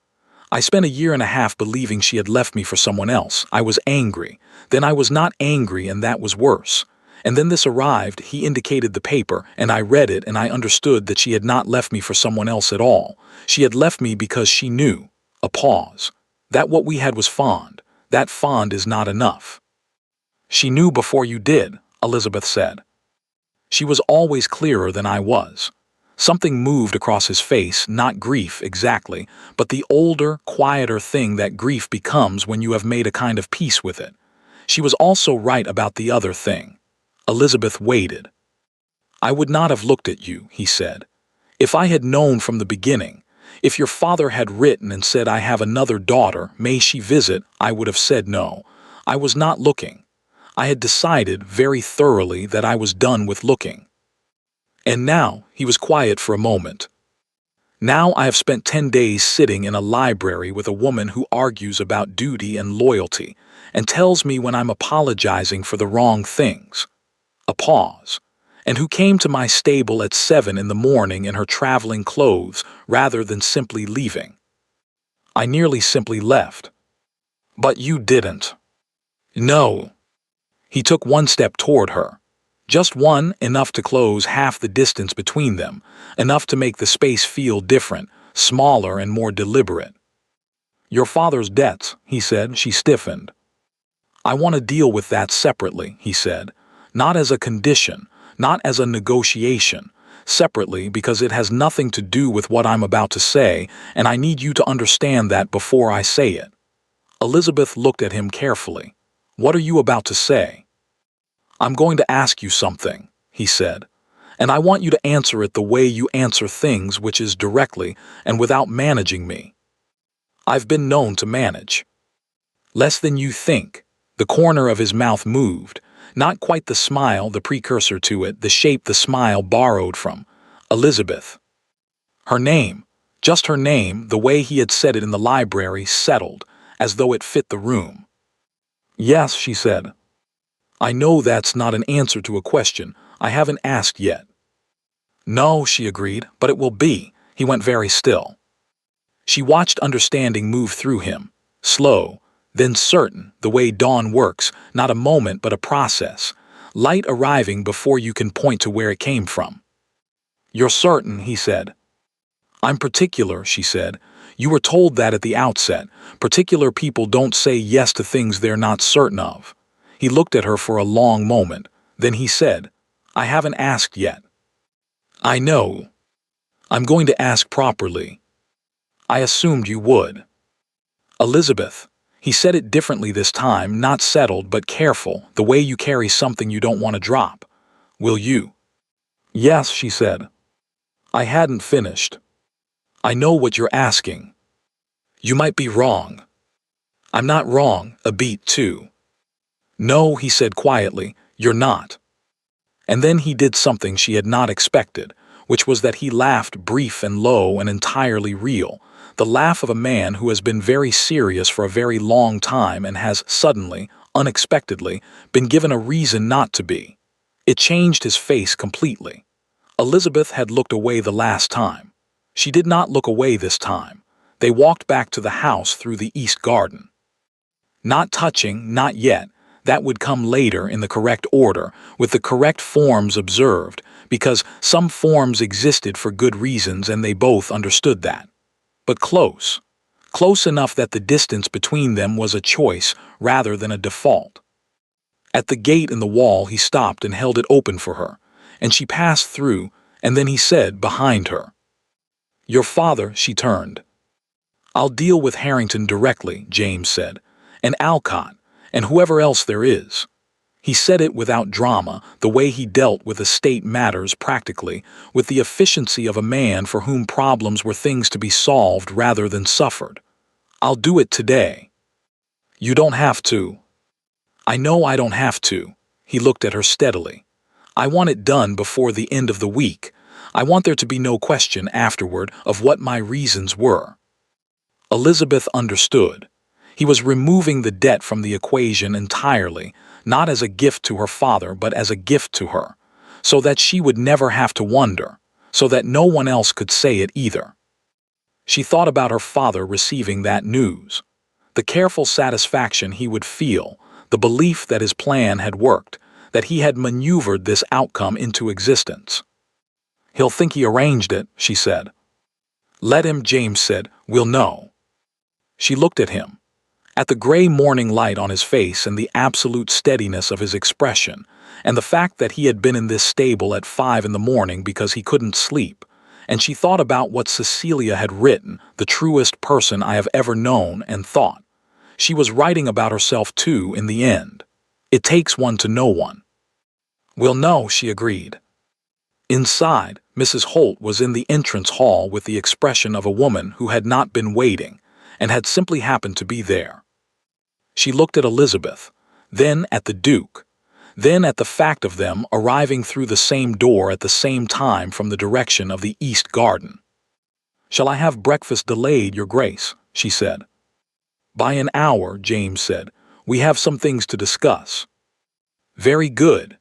"I spent a year and a half believing she had left me for someone else. I was angry. Then I was not angry, and that was worse. And then this arrived," he indicated the paper, "and I read it, and I understood that she had not left me for someone else at all. She had left me because she knew." A pause. "That what we had was fond. That fond is not enough." "She knew before you did," Elizabeth said. "She was always clearer than I was." Something moved across his face, not grief exactly, but the older, quieter thing that grief becomes when you have made a kind of peace with it. She was also right about the other thing. Elizabeth waited. "I would not have looked at you," he said. "If I had known from the beginning, if your father had written and said, 'I have another daughter, may she visit,' I would have said no. I was not looking. I had decided very thoroughly that I was done with looking. And now," he was quiet for a moment, "now I have spent 10 days sitting in a library with a woman who argues about duty and loyalty and tells me when I'm apologizing for the wrong things." A pause. "And who came to my stable at 7 in the morning in her traveling clothes rather than simply leaving." "I nearly simply left." "But you didn't." "No." He took one step toward her. Just one, enough to close half the distance between them, enough to make the space feel different, smaller and more deliberate. "Your father's debts," he said. She stiffened. "I want to deal with that separately," he said. "Not as a condition, not as a negotiation. Separately because it has nothing to do with what I'm about to say, and I need you to understand that before I say it." Elizabeth looked at him carefully. "What are you about to say?" "I'm going to ask you something," he said, "and I want you to answer it the way you answer things, which is directly and without managing me." "I've been known to manage." "Less than you think." The corner of his mouth moved, not quite the smile, the precursor to it, the shape the smile borrowed from. Elizabeth. Her name, just her name, the way he had said it in the library, settled, as though it fit the room. "Yes," she said. "I know that's not an answer to a question I haven't asked yet." "No," she agreed, "but it will be." He went very still. She watched understanding move through him, slow, then certain, the way dawn works, not a moment but a process, light arriving before you can point to where it came from. "You're certain," he said. "I'm particular," she said. "You were told that at the outset. Particular people don't say yes to things they're not certain of." He looked at her for a long moment. Then he said, "I haven't asked yet." "I know. I'm going to ask properly." "I assumed you would." "Elizabeth." He said it differently this time, not settled but careful, the way you carry something you don't want to drop. "Will you?" "Yes," she said. I hadn't finished. "I know what you're asking." "You might be wrong." "I'm not wrong," a beat too. "No," he said quietly, "you're not." And then he did something she had not expected, which was that he laughed, brief and low and entirely real, the laugh of a man who has been very serious for a very long time and has suddenly, unexpectedly, been given a reason not to be. It changed his face completely. Elizabeth had looked away the last time. She did not look away this time. They walked back to the house through the east garden. Not touching, not yet. That would come later in the correct order, with the correct forms observed, because some forms existed for good reasons and they both understood that. But close. Close enough that the distance between them was a choice rather than a default. At the gate in the wall he stopped and held it open for her, and she passed through, and then he said behind her, "Your father," she turned. "I'll deal with Harrington directly," James said, "and Alcott, and whoever else there is." He said it without drama, the way he dealt with estate matters practically, with the efficiency of a man for whom problems were things to be solved rather than suffered. "I'll do it today." "You don't have to." "I know I don't have to." He looked at her steadily. "I want it done before the end of the week. I want there to be no question afterward of what my reasons were." Elizabeth understood. He was removing the debt from the equation entirely, not as a gift to her father but as a gift to her, so that she would never have to wonder, so that no one else could say it either. She thought about her father receiving that news, the careful satisfaction he would feel, the belief that his plan had worked, that he had maneuvered this outcome into existence. "He'll think he arranged it," she said. "Let him," James said. "We'll know." She looked at him, at the gray morning light on his face and the absolute steadiness of his expression, and the fact that he had been in this stable at 5 in the morning because he couldn't sleep, and she thought about what Cecilia had written, the truest person I have ever known, and thought. She was writing about herself too in the end. It takes one to know one. "We'll know," she agreed. Inside, Mrs. Holt was in the entrance hall with the expression of a woman who had not been waiting, and had simply happened to be there. She looked at Elizabeth, then at the Duke, then at the fact of them arriving through the same door at the same time from the direction of the east garden. "Shall I have breakfast delayed, Your Grace?" she said. "By an hour," James said. "We have some things to discuss." "Very good."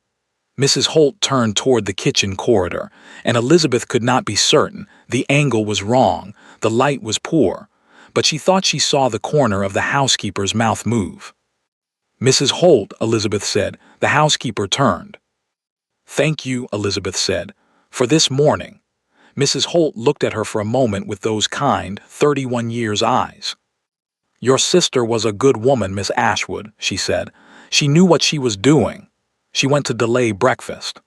Mrs. Holt turned toward the kitchen corridor, and Elizabeth could not be certain. The angle was wrong, the light was poor, but she thought she saw the corner of the housekeeper's mouth move. "Mrs. Holt," Elizabeth said. The housekeeper turned. "Thank you," Elizabeth said, "for this morning." Mrs. Holt looked at her for a moment with those kind, 31 years eyes. "Your sister was a good woman, Miss Ashwood," she said. "She knew what she was doing. She went to delay breakfast."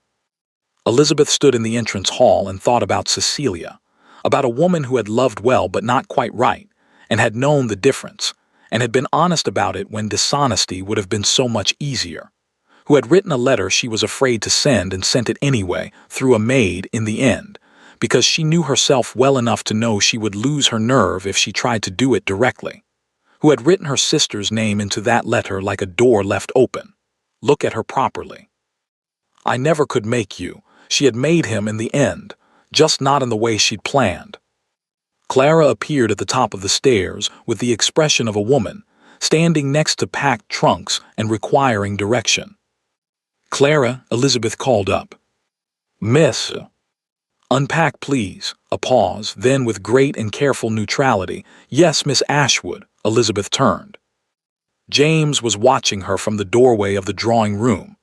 Elizabeth stood in the entrance hall and thought about Cecilia, about a woman who had loved well but not quite right, and had known the difference, and had been honest about it when dishonesty would have been so much easier, who had written a letter she was afraid to send and sent it anyway, through a maid in the end, because she knew herself well enough to know she would lose her nerve if she tried to do it directly, who had written her sister's name into that letter like a door left open. Look at her properly. "I never could make you." She had made him in the end, just not in the way she'd planned. Clara appeared at the top of the stairs with the expression of a woman, standing next to packed trunks and requiring direction. "Clara," Elizabeth called up. "Miss." "Unpack, please." A pause, then with great and careful neutrality, "Yes, Miss Ashwood." Elizabeth turned. James was watching her from the doorway of the drawing room.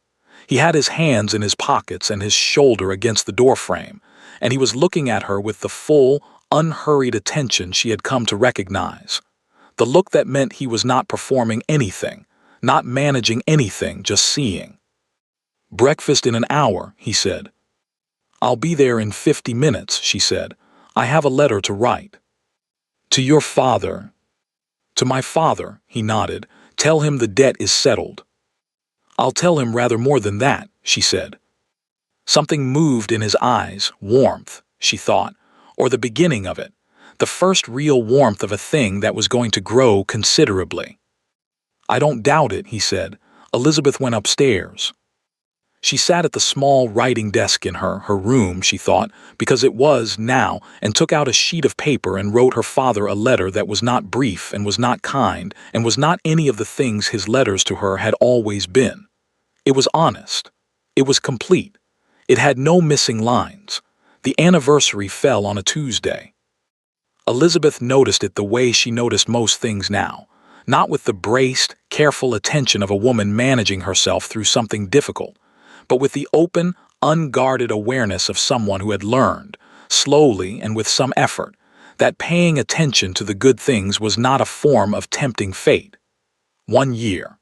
He had his hands in his pockets and his shoulder against the doorframe, and he was looking at her with the full, unhurried attention she had come to recognize. The look that meant he was not performing anything, not managing anything, just seeing. "Breakfast in an hour," he said. "I'll be there in 50 minutes, she said. "I have a letter to write." "To your father?" "To my father," he nodded. "Tell him the debt is settled." "I'll tell him rather more than that," she said. Something moved in his eyes, warmth, she thought, or the beginning of it, the first real warmth of a thing that was going to grow considerably. "I don't doubt it," he said. Elizabeth went upstairs. She sat at the small writing desk in her room, she thought, because it was now, and took out a sheet of paper and wrote her father a letter that was not brief and was not kind and was not any of the things his letters to her had always been. It was honest. It was complete. It had no missing lines. The anniversary fell on a Tuesday. Elizabeth noticed it the way she noticed most things now, not with the braced, careful attention of a woman managing herself through something difficult, but with the open, unguarded awareness of someone who had learned, slowly and with some effort, that paying attention to the good things was not a form of tempting fate. 1 year.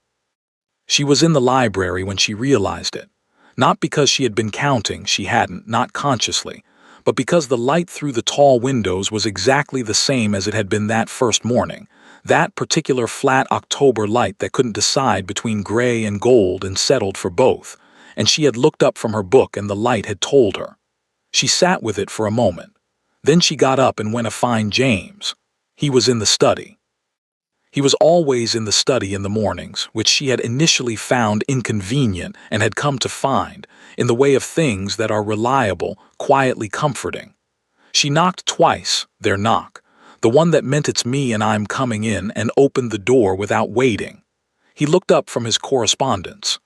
She was in the library when she realized it, not because she had been counting, she hadn't, not consciously, but because the light through the tall windows was exactly the same as it had been that first morning, that particular flat October light that couldn't decide between gray and gold and settled for both, and she had looked up from her book and the light had told her. She sat with it for a moment. Then she got up and went to find James. He was in the study. He was always in the study in the mornings, which she had initially found inconvenient and had come to find, in the way of things that are reliable, quietly comforting. She knocked twice, their knock, the one that meant it's me and I'm coming in, and opened the door without waiting. He looked up from his correspondence.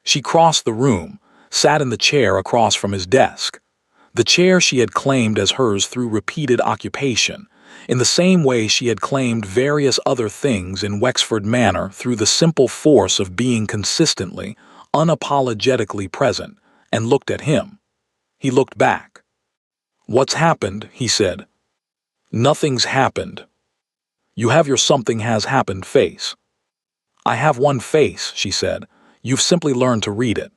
She crossed the room, sat in the chair across from his desk, the chair she had claimed as hers through repeated occupation, in the same way she had claimed various other things in Wexford Manor through the simple force of being consistently, unapologetically present, and looked at him. He looked back. "What's happened?" he said. "Nothing's happened." "You have your something has happened face." "I have one face," she said. "You've simply learned to read it."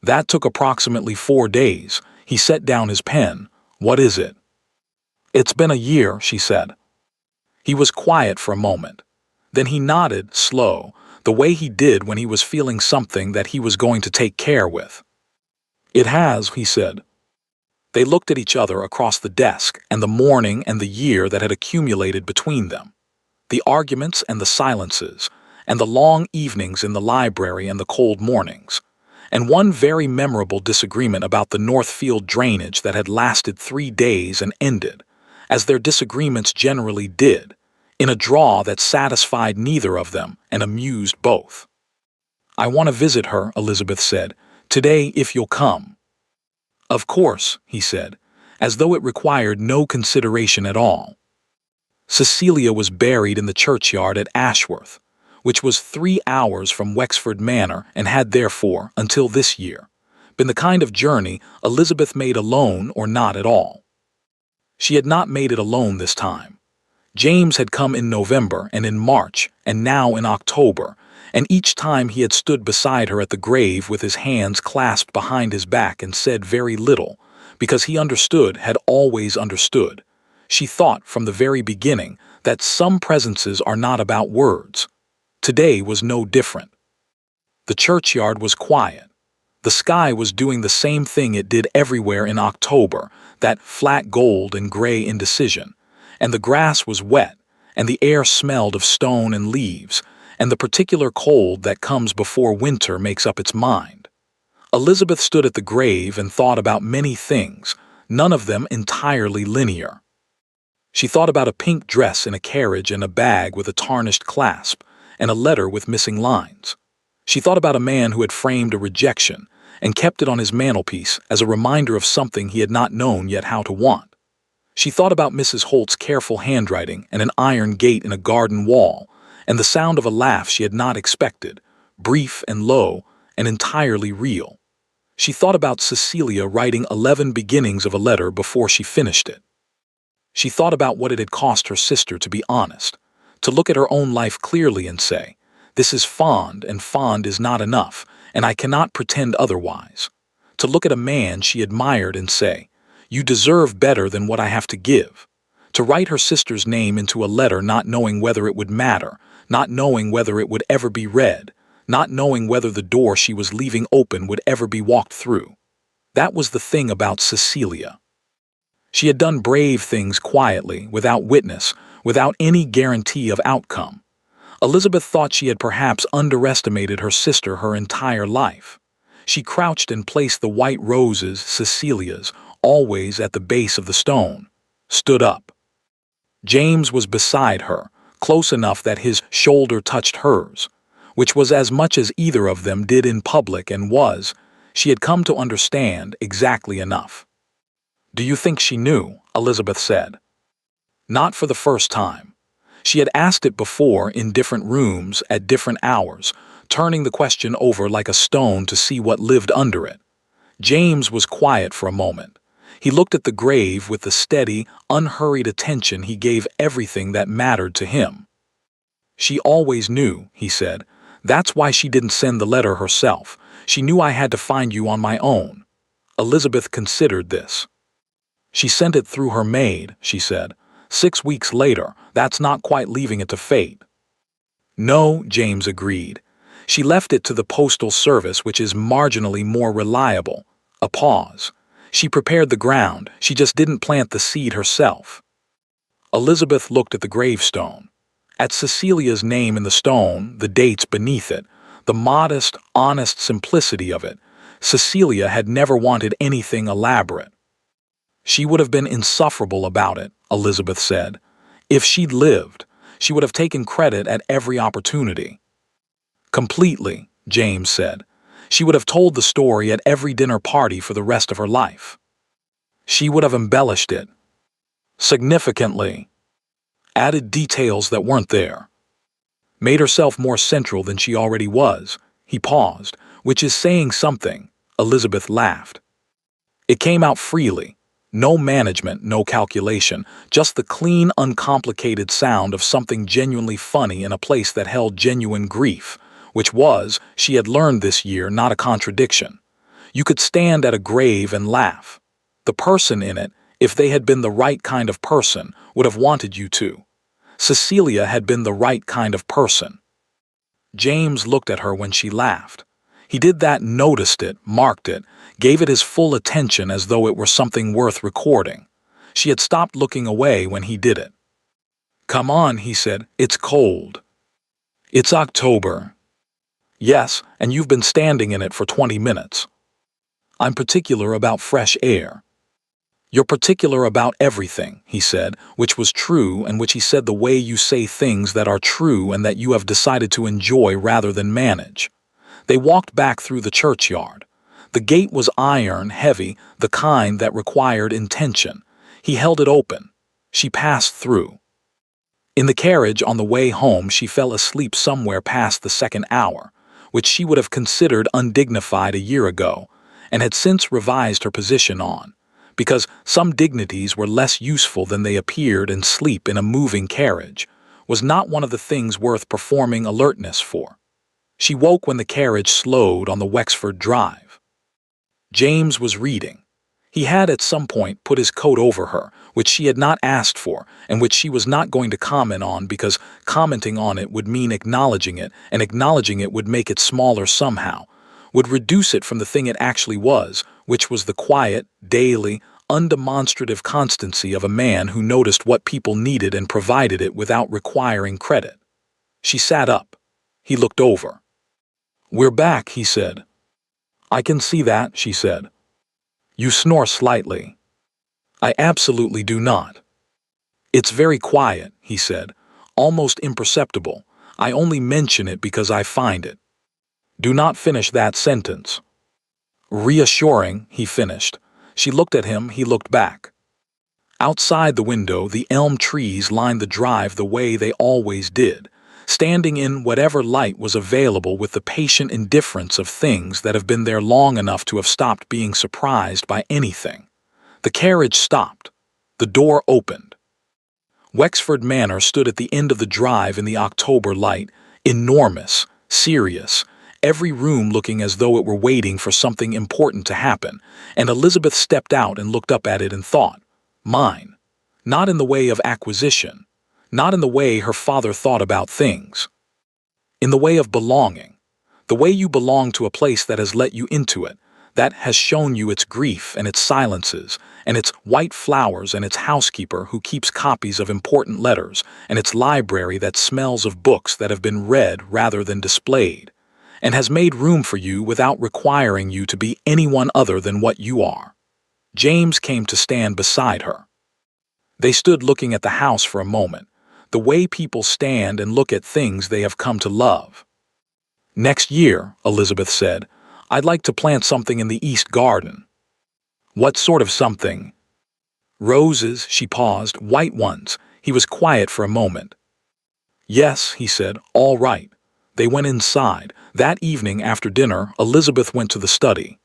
That took approximately 4 days. He set down his pen. "What is it?" "It's been a year," she said. He was quiet for a moment. Then he nodded, slow, the way he did when he was feeling something that he was going to take care with. "It has," he said. They looked at each other across the desk and the morning and the year that had accumulated between them, the arguments and the silences, and the long evenings in the library and the cold mornings, and one very memorable disagreement about the Northfield drainage that had lasted 3 days and ended, as their disagreements generally did, in a draw that satisfied neither of them and amused both. "I want to visit her," Elizabeth said, "today if you'll come." "Of course," he said, as though it required no consideration at all. Cecilia was buried in the churchyard at Ashworth, which was 3 hours from Wexford Manor and had therefore, until this year, been the kind of journey Elizabeth made alone or not at all. She had not made it alone this time. James had come in November and in March and now in October, and each time he had stood beside her at the grave with his hands clasped behind his back and said very little, because he understood, had always understood. She thought from the very beginning that some presences are not about words. Today was no different. The churchyard was quiet. The sky was doing the same thing it did everywhere in October, that flat gold and gray indecision, and the grass was wet, and the air smelled of stone and leaves, and the particular cold that comes before winter makes up its mind. Elizabeth stood at the grave and thought about many things, none of them entirely linear. She thought about a pink dress in a carriage and a bag with a tarnished clasp, and a letter with missing lines. She thought about a man who had framed a rejection and kept it on his mantelpiece as a reminder of something he had not known yet how to want. She thought about Mrs. Holt's careful handwriting and an iron gate in a garden wall, and the sound of a laugh she had not expected, brief and low and entirely real. She thought about Cecilia writing 11 beginnings of a letter before she finished it. She thought about what it had cost her sister to be honest, to look at her own life clearly and say, "This is fond, and fond is not enough, and I cannot pretend otherwise." To look at a man she admired and say, "You deserve better than what I have to give." To write her sister's name into a letter not knowing whether it would matter, not knowing whether it would ever be read, not knowing whether the door she was leaving open would ever be walked through. That was the thing about Cecilia. She had done brave things quietly, without witness, without any guarantee of outcome. Elizabeth thought she had perhaps underestimated her sister her entire life. She crouched and placed the white roses, Cecilia's, always at the base of the stone, stood up. James was beside her, close enough that his shoulder touched hers, which was as much as either of them did in public and was, she had come to understand, exactly enough. "Do you think she knew?" Elizabeth said. Not for the first time. She had asked it before in different rooms at different hours, turning the question over like a stone to see what lived under it. James was quiet for a moment. He looked at the grave with the steady, unhurried attention he gave everything that mattered to him. "She always knew," he said. "That's why she didn't send the letter herself. She knew I had to find you on my own." Elizabeth considered this. "She sent it through her maid," she said. 6 weeks later, that's not quite leaving it to fate." "No," James agreed. "She left it to the postal service, which is marginally more reliable." A pause. "She prepared the ground, she just didn't plant the seed herself." Elizabeth looked at the gravestone. At Cecilia's name in the stone, the dates beneath it, the modest, honest simplicity of it. Cecilia had never wanted anything elaborate. "She would have been insufferable about it," Elizabeth said. "If she'd lived, she would have taken credit at every opportunity." "Completely," James said. "She would have told the story at every dinner party for the rest of her life. She would have embellished it. Significantly. Added details that weren't there. Made herself more central than she already was." He paused, "which is saying something." Elizabeth laughed. "It came out freely. No management, no calculation, just the clean, uncomplicated sound of something genuinely funny in a place that held genuine grief, which was, she had learned this year, not a contradiction. You could stand at a grave and laugh. The person in it, if they had been the right kind of person, would have wanted you to. Cecilia had been the right kind of person. James looked at her when she laughed. He did that, noticed it, marked it, gave it his full attention as though it were something worth recording. She had stopped looking away when he did it. "Come on," he said, "it's cold." "It's October." "Yes, and you've been standing in it for 20 minutes. I'm particular about fresh air." "You're particular about everything," he said, which was true, and which he said the way you say things that are true and that you have decided to enjoy rather than manage. They walked back through the churchyard. The gate was iron, heavy, the kind that required intention. He held it open. She passed through. In the carriage on the way home she fell asleep somewhere past the second hour, which she would have considered undignified a year ago, and had since revised her position on, because some dignities were less useful than they appeared, and sleep in a moving carriage was not one of the things worth performing alertness for. She woke when the carriage slowed on the Wexford Drive. James was reading. He had at some point put his coat over her, which she had not asked for, and which she was not going to comment on because commenting on it would mean acknowledging it, and acknowledging it would make it smaller somehow, would reduce it from the thing it actually was, which was the quiet, daily, undemonstrative constancy of a man who noticed what people needed and provided it without requiring credit. She sat up. He looked over. "We're back," he said. "I can see that," she said. "You snore slightly." "I absolutely do not." "It's very quiet," he said, "almost imperceptible. I only mention it because I find it." "Do not finish that sentence." "Reassuring," he finished. She looked at him, he looked back. Outside the window, the elm trees lined the drive the way they always did, standing in whatever light was available with the patient indifference of things that have been there long enough to have stopped being surprised by anything. The carriage stopped. The door opened. Wexford Manor stood at the end of the drive in the October light, enormous, serious, every room looking as though it were waiting for something important to happen, and Elizabeth stepped out and looked up at it and thought, "Mine." Not in the way of acquisition, not in the way her father thought about things. In the way of belonging, the way you belong to a place that has let you into it, that has shown you its grief and its silences, and its white flowers and its housekeeper who keeps copies of important letters, and its library that smells of books that have been read rather than displayed, and has made room for you without requiring you to be anyone other than what you are. James came to stand beside her. They stood looking at the house for a moment, the way people stand and look at things they have come to love. "Next year," Elizabeth said, "I'd like to plant something in the East Garden." "What sort of something?" "Roses," she paused, "white ones." He was quiet for a moment. "Yes," he said, "all right." They went inside. That evening after dinner, Elizabeth went to the study.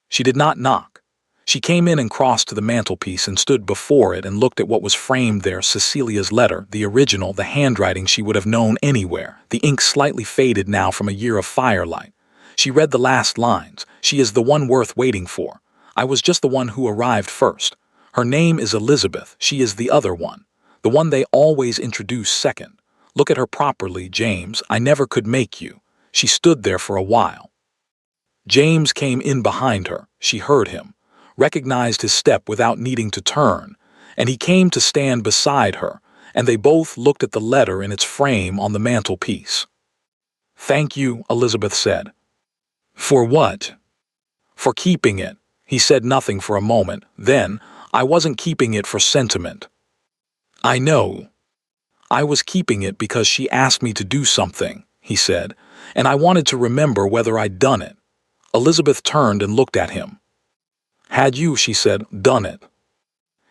She did not knock. She came in and crossed to the mantelpiece and stood before it and looked at what was framed there, Cecilia's letter, the original, the handwriting she would have known anywhere, the ink slightly faded now from a year of firelight. She read the last lines. "She is the one worth waiting for. I was just the one who arrived first. Her name is Elizabeth. She is the other one, the one they always introduce second. Look at her properly, James. I never could make you." She stood there for a while. James came in behind her. She heard him, recognized his step without needing to turn, and he came to stand beside her, and they both looked at the letter in its frame on the mantelpiece. "Thank you," Elizabeth said. "For what?" "For keeping it." He said nothing for a moment. Then, "I wasn't keeping it for sentiment." "I know." "I was keeping it because she asked me to do something," he said, "and I wanted to remember whether I'd done it." Elizabeth turned and looked at him. "Had you," she said, "done it?"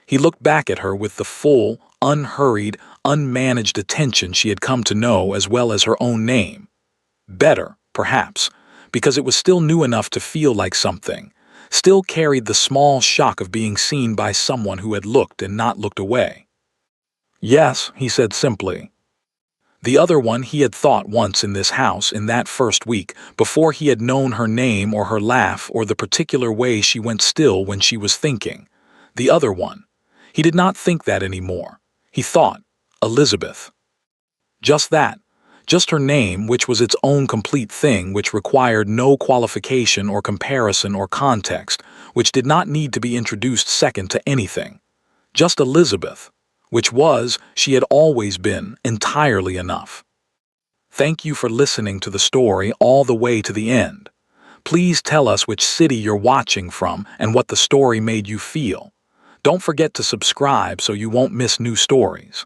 He looked back at her with the full, unhurried, unmanaged attention she had come to know, as well as her own name. Better, perhaps, because it was still new enough to feel like something, still carried the small shock of being seen by someone who had looked and not looked away. "Yes," he said simply. The other one he had thought once in this house in that first week, before he had known her name or her laugh or the particular way she went still when she was thinking. The other one. He did not think that anymore. He thought, Elizabeth. Just that. Just her name, which was its own complete thing, which required no qualification or comparison or context, which did not need to be introduced second to anything. Just Elizabeth, which was, she had always been, entirely enough. Thank you for listening to the story all the way to the end. Please tell us which city you're watching from and what the story made you feel. Don't forget to subscribe so you won't miss new stories.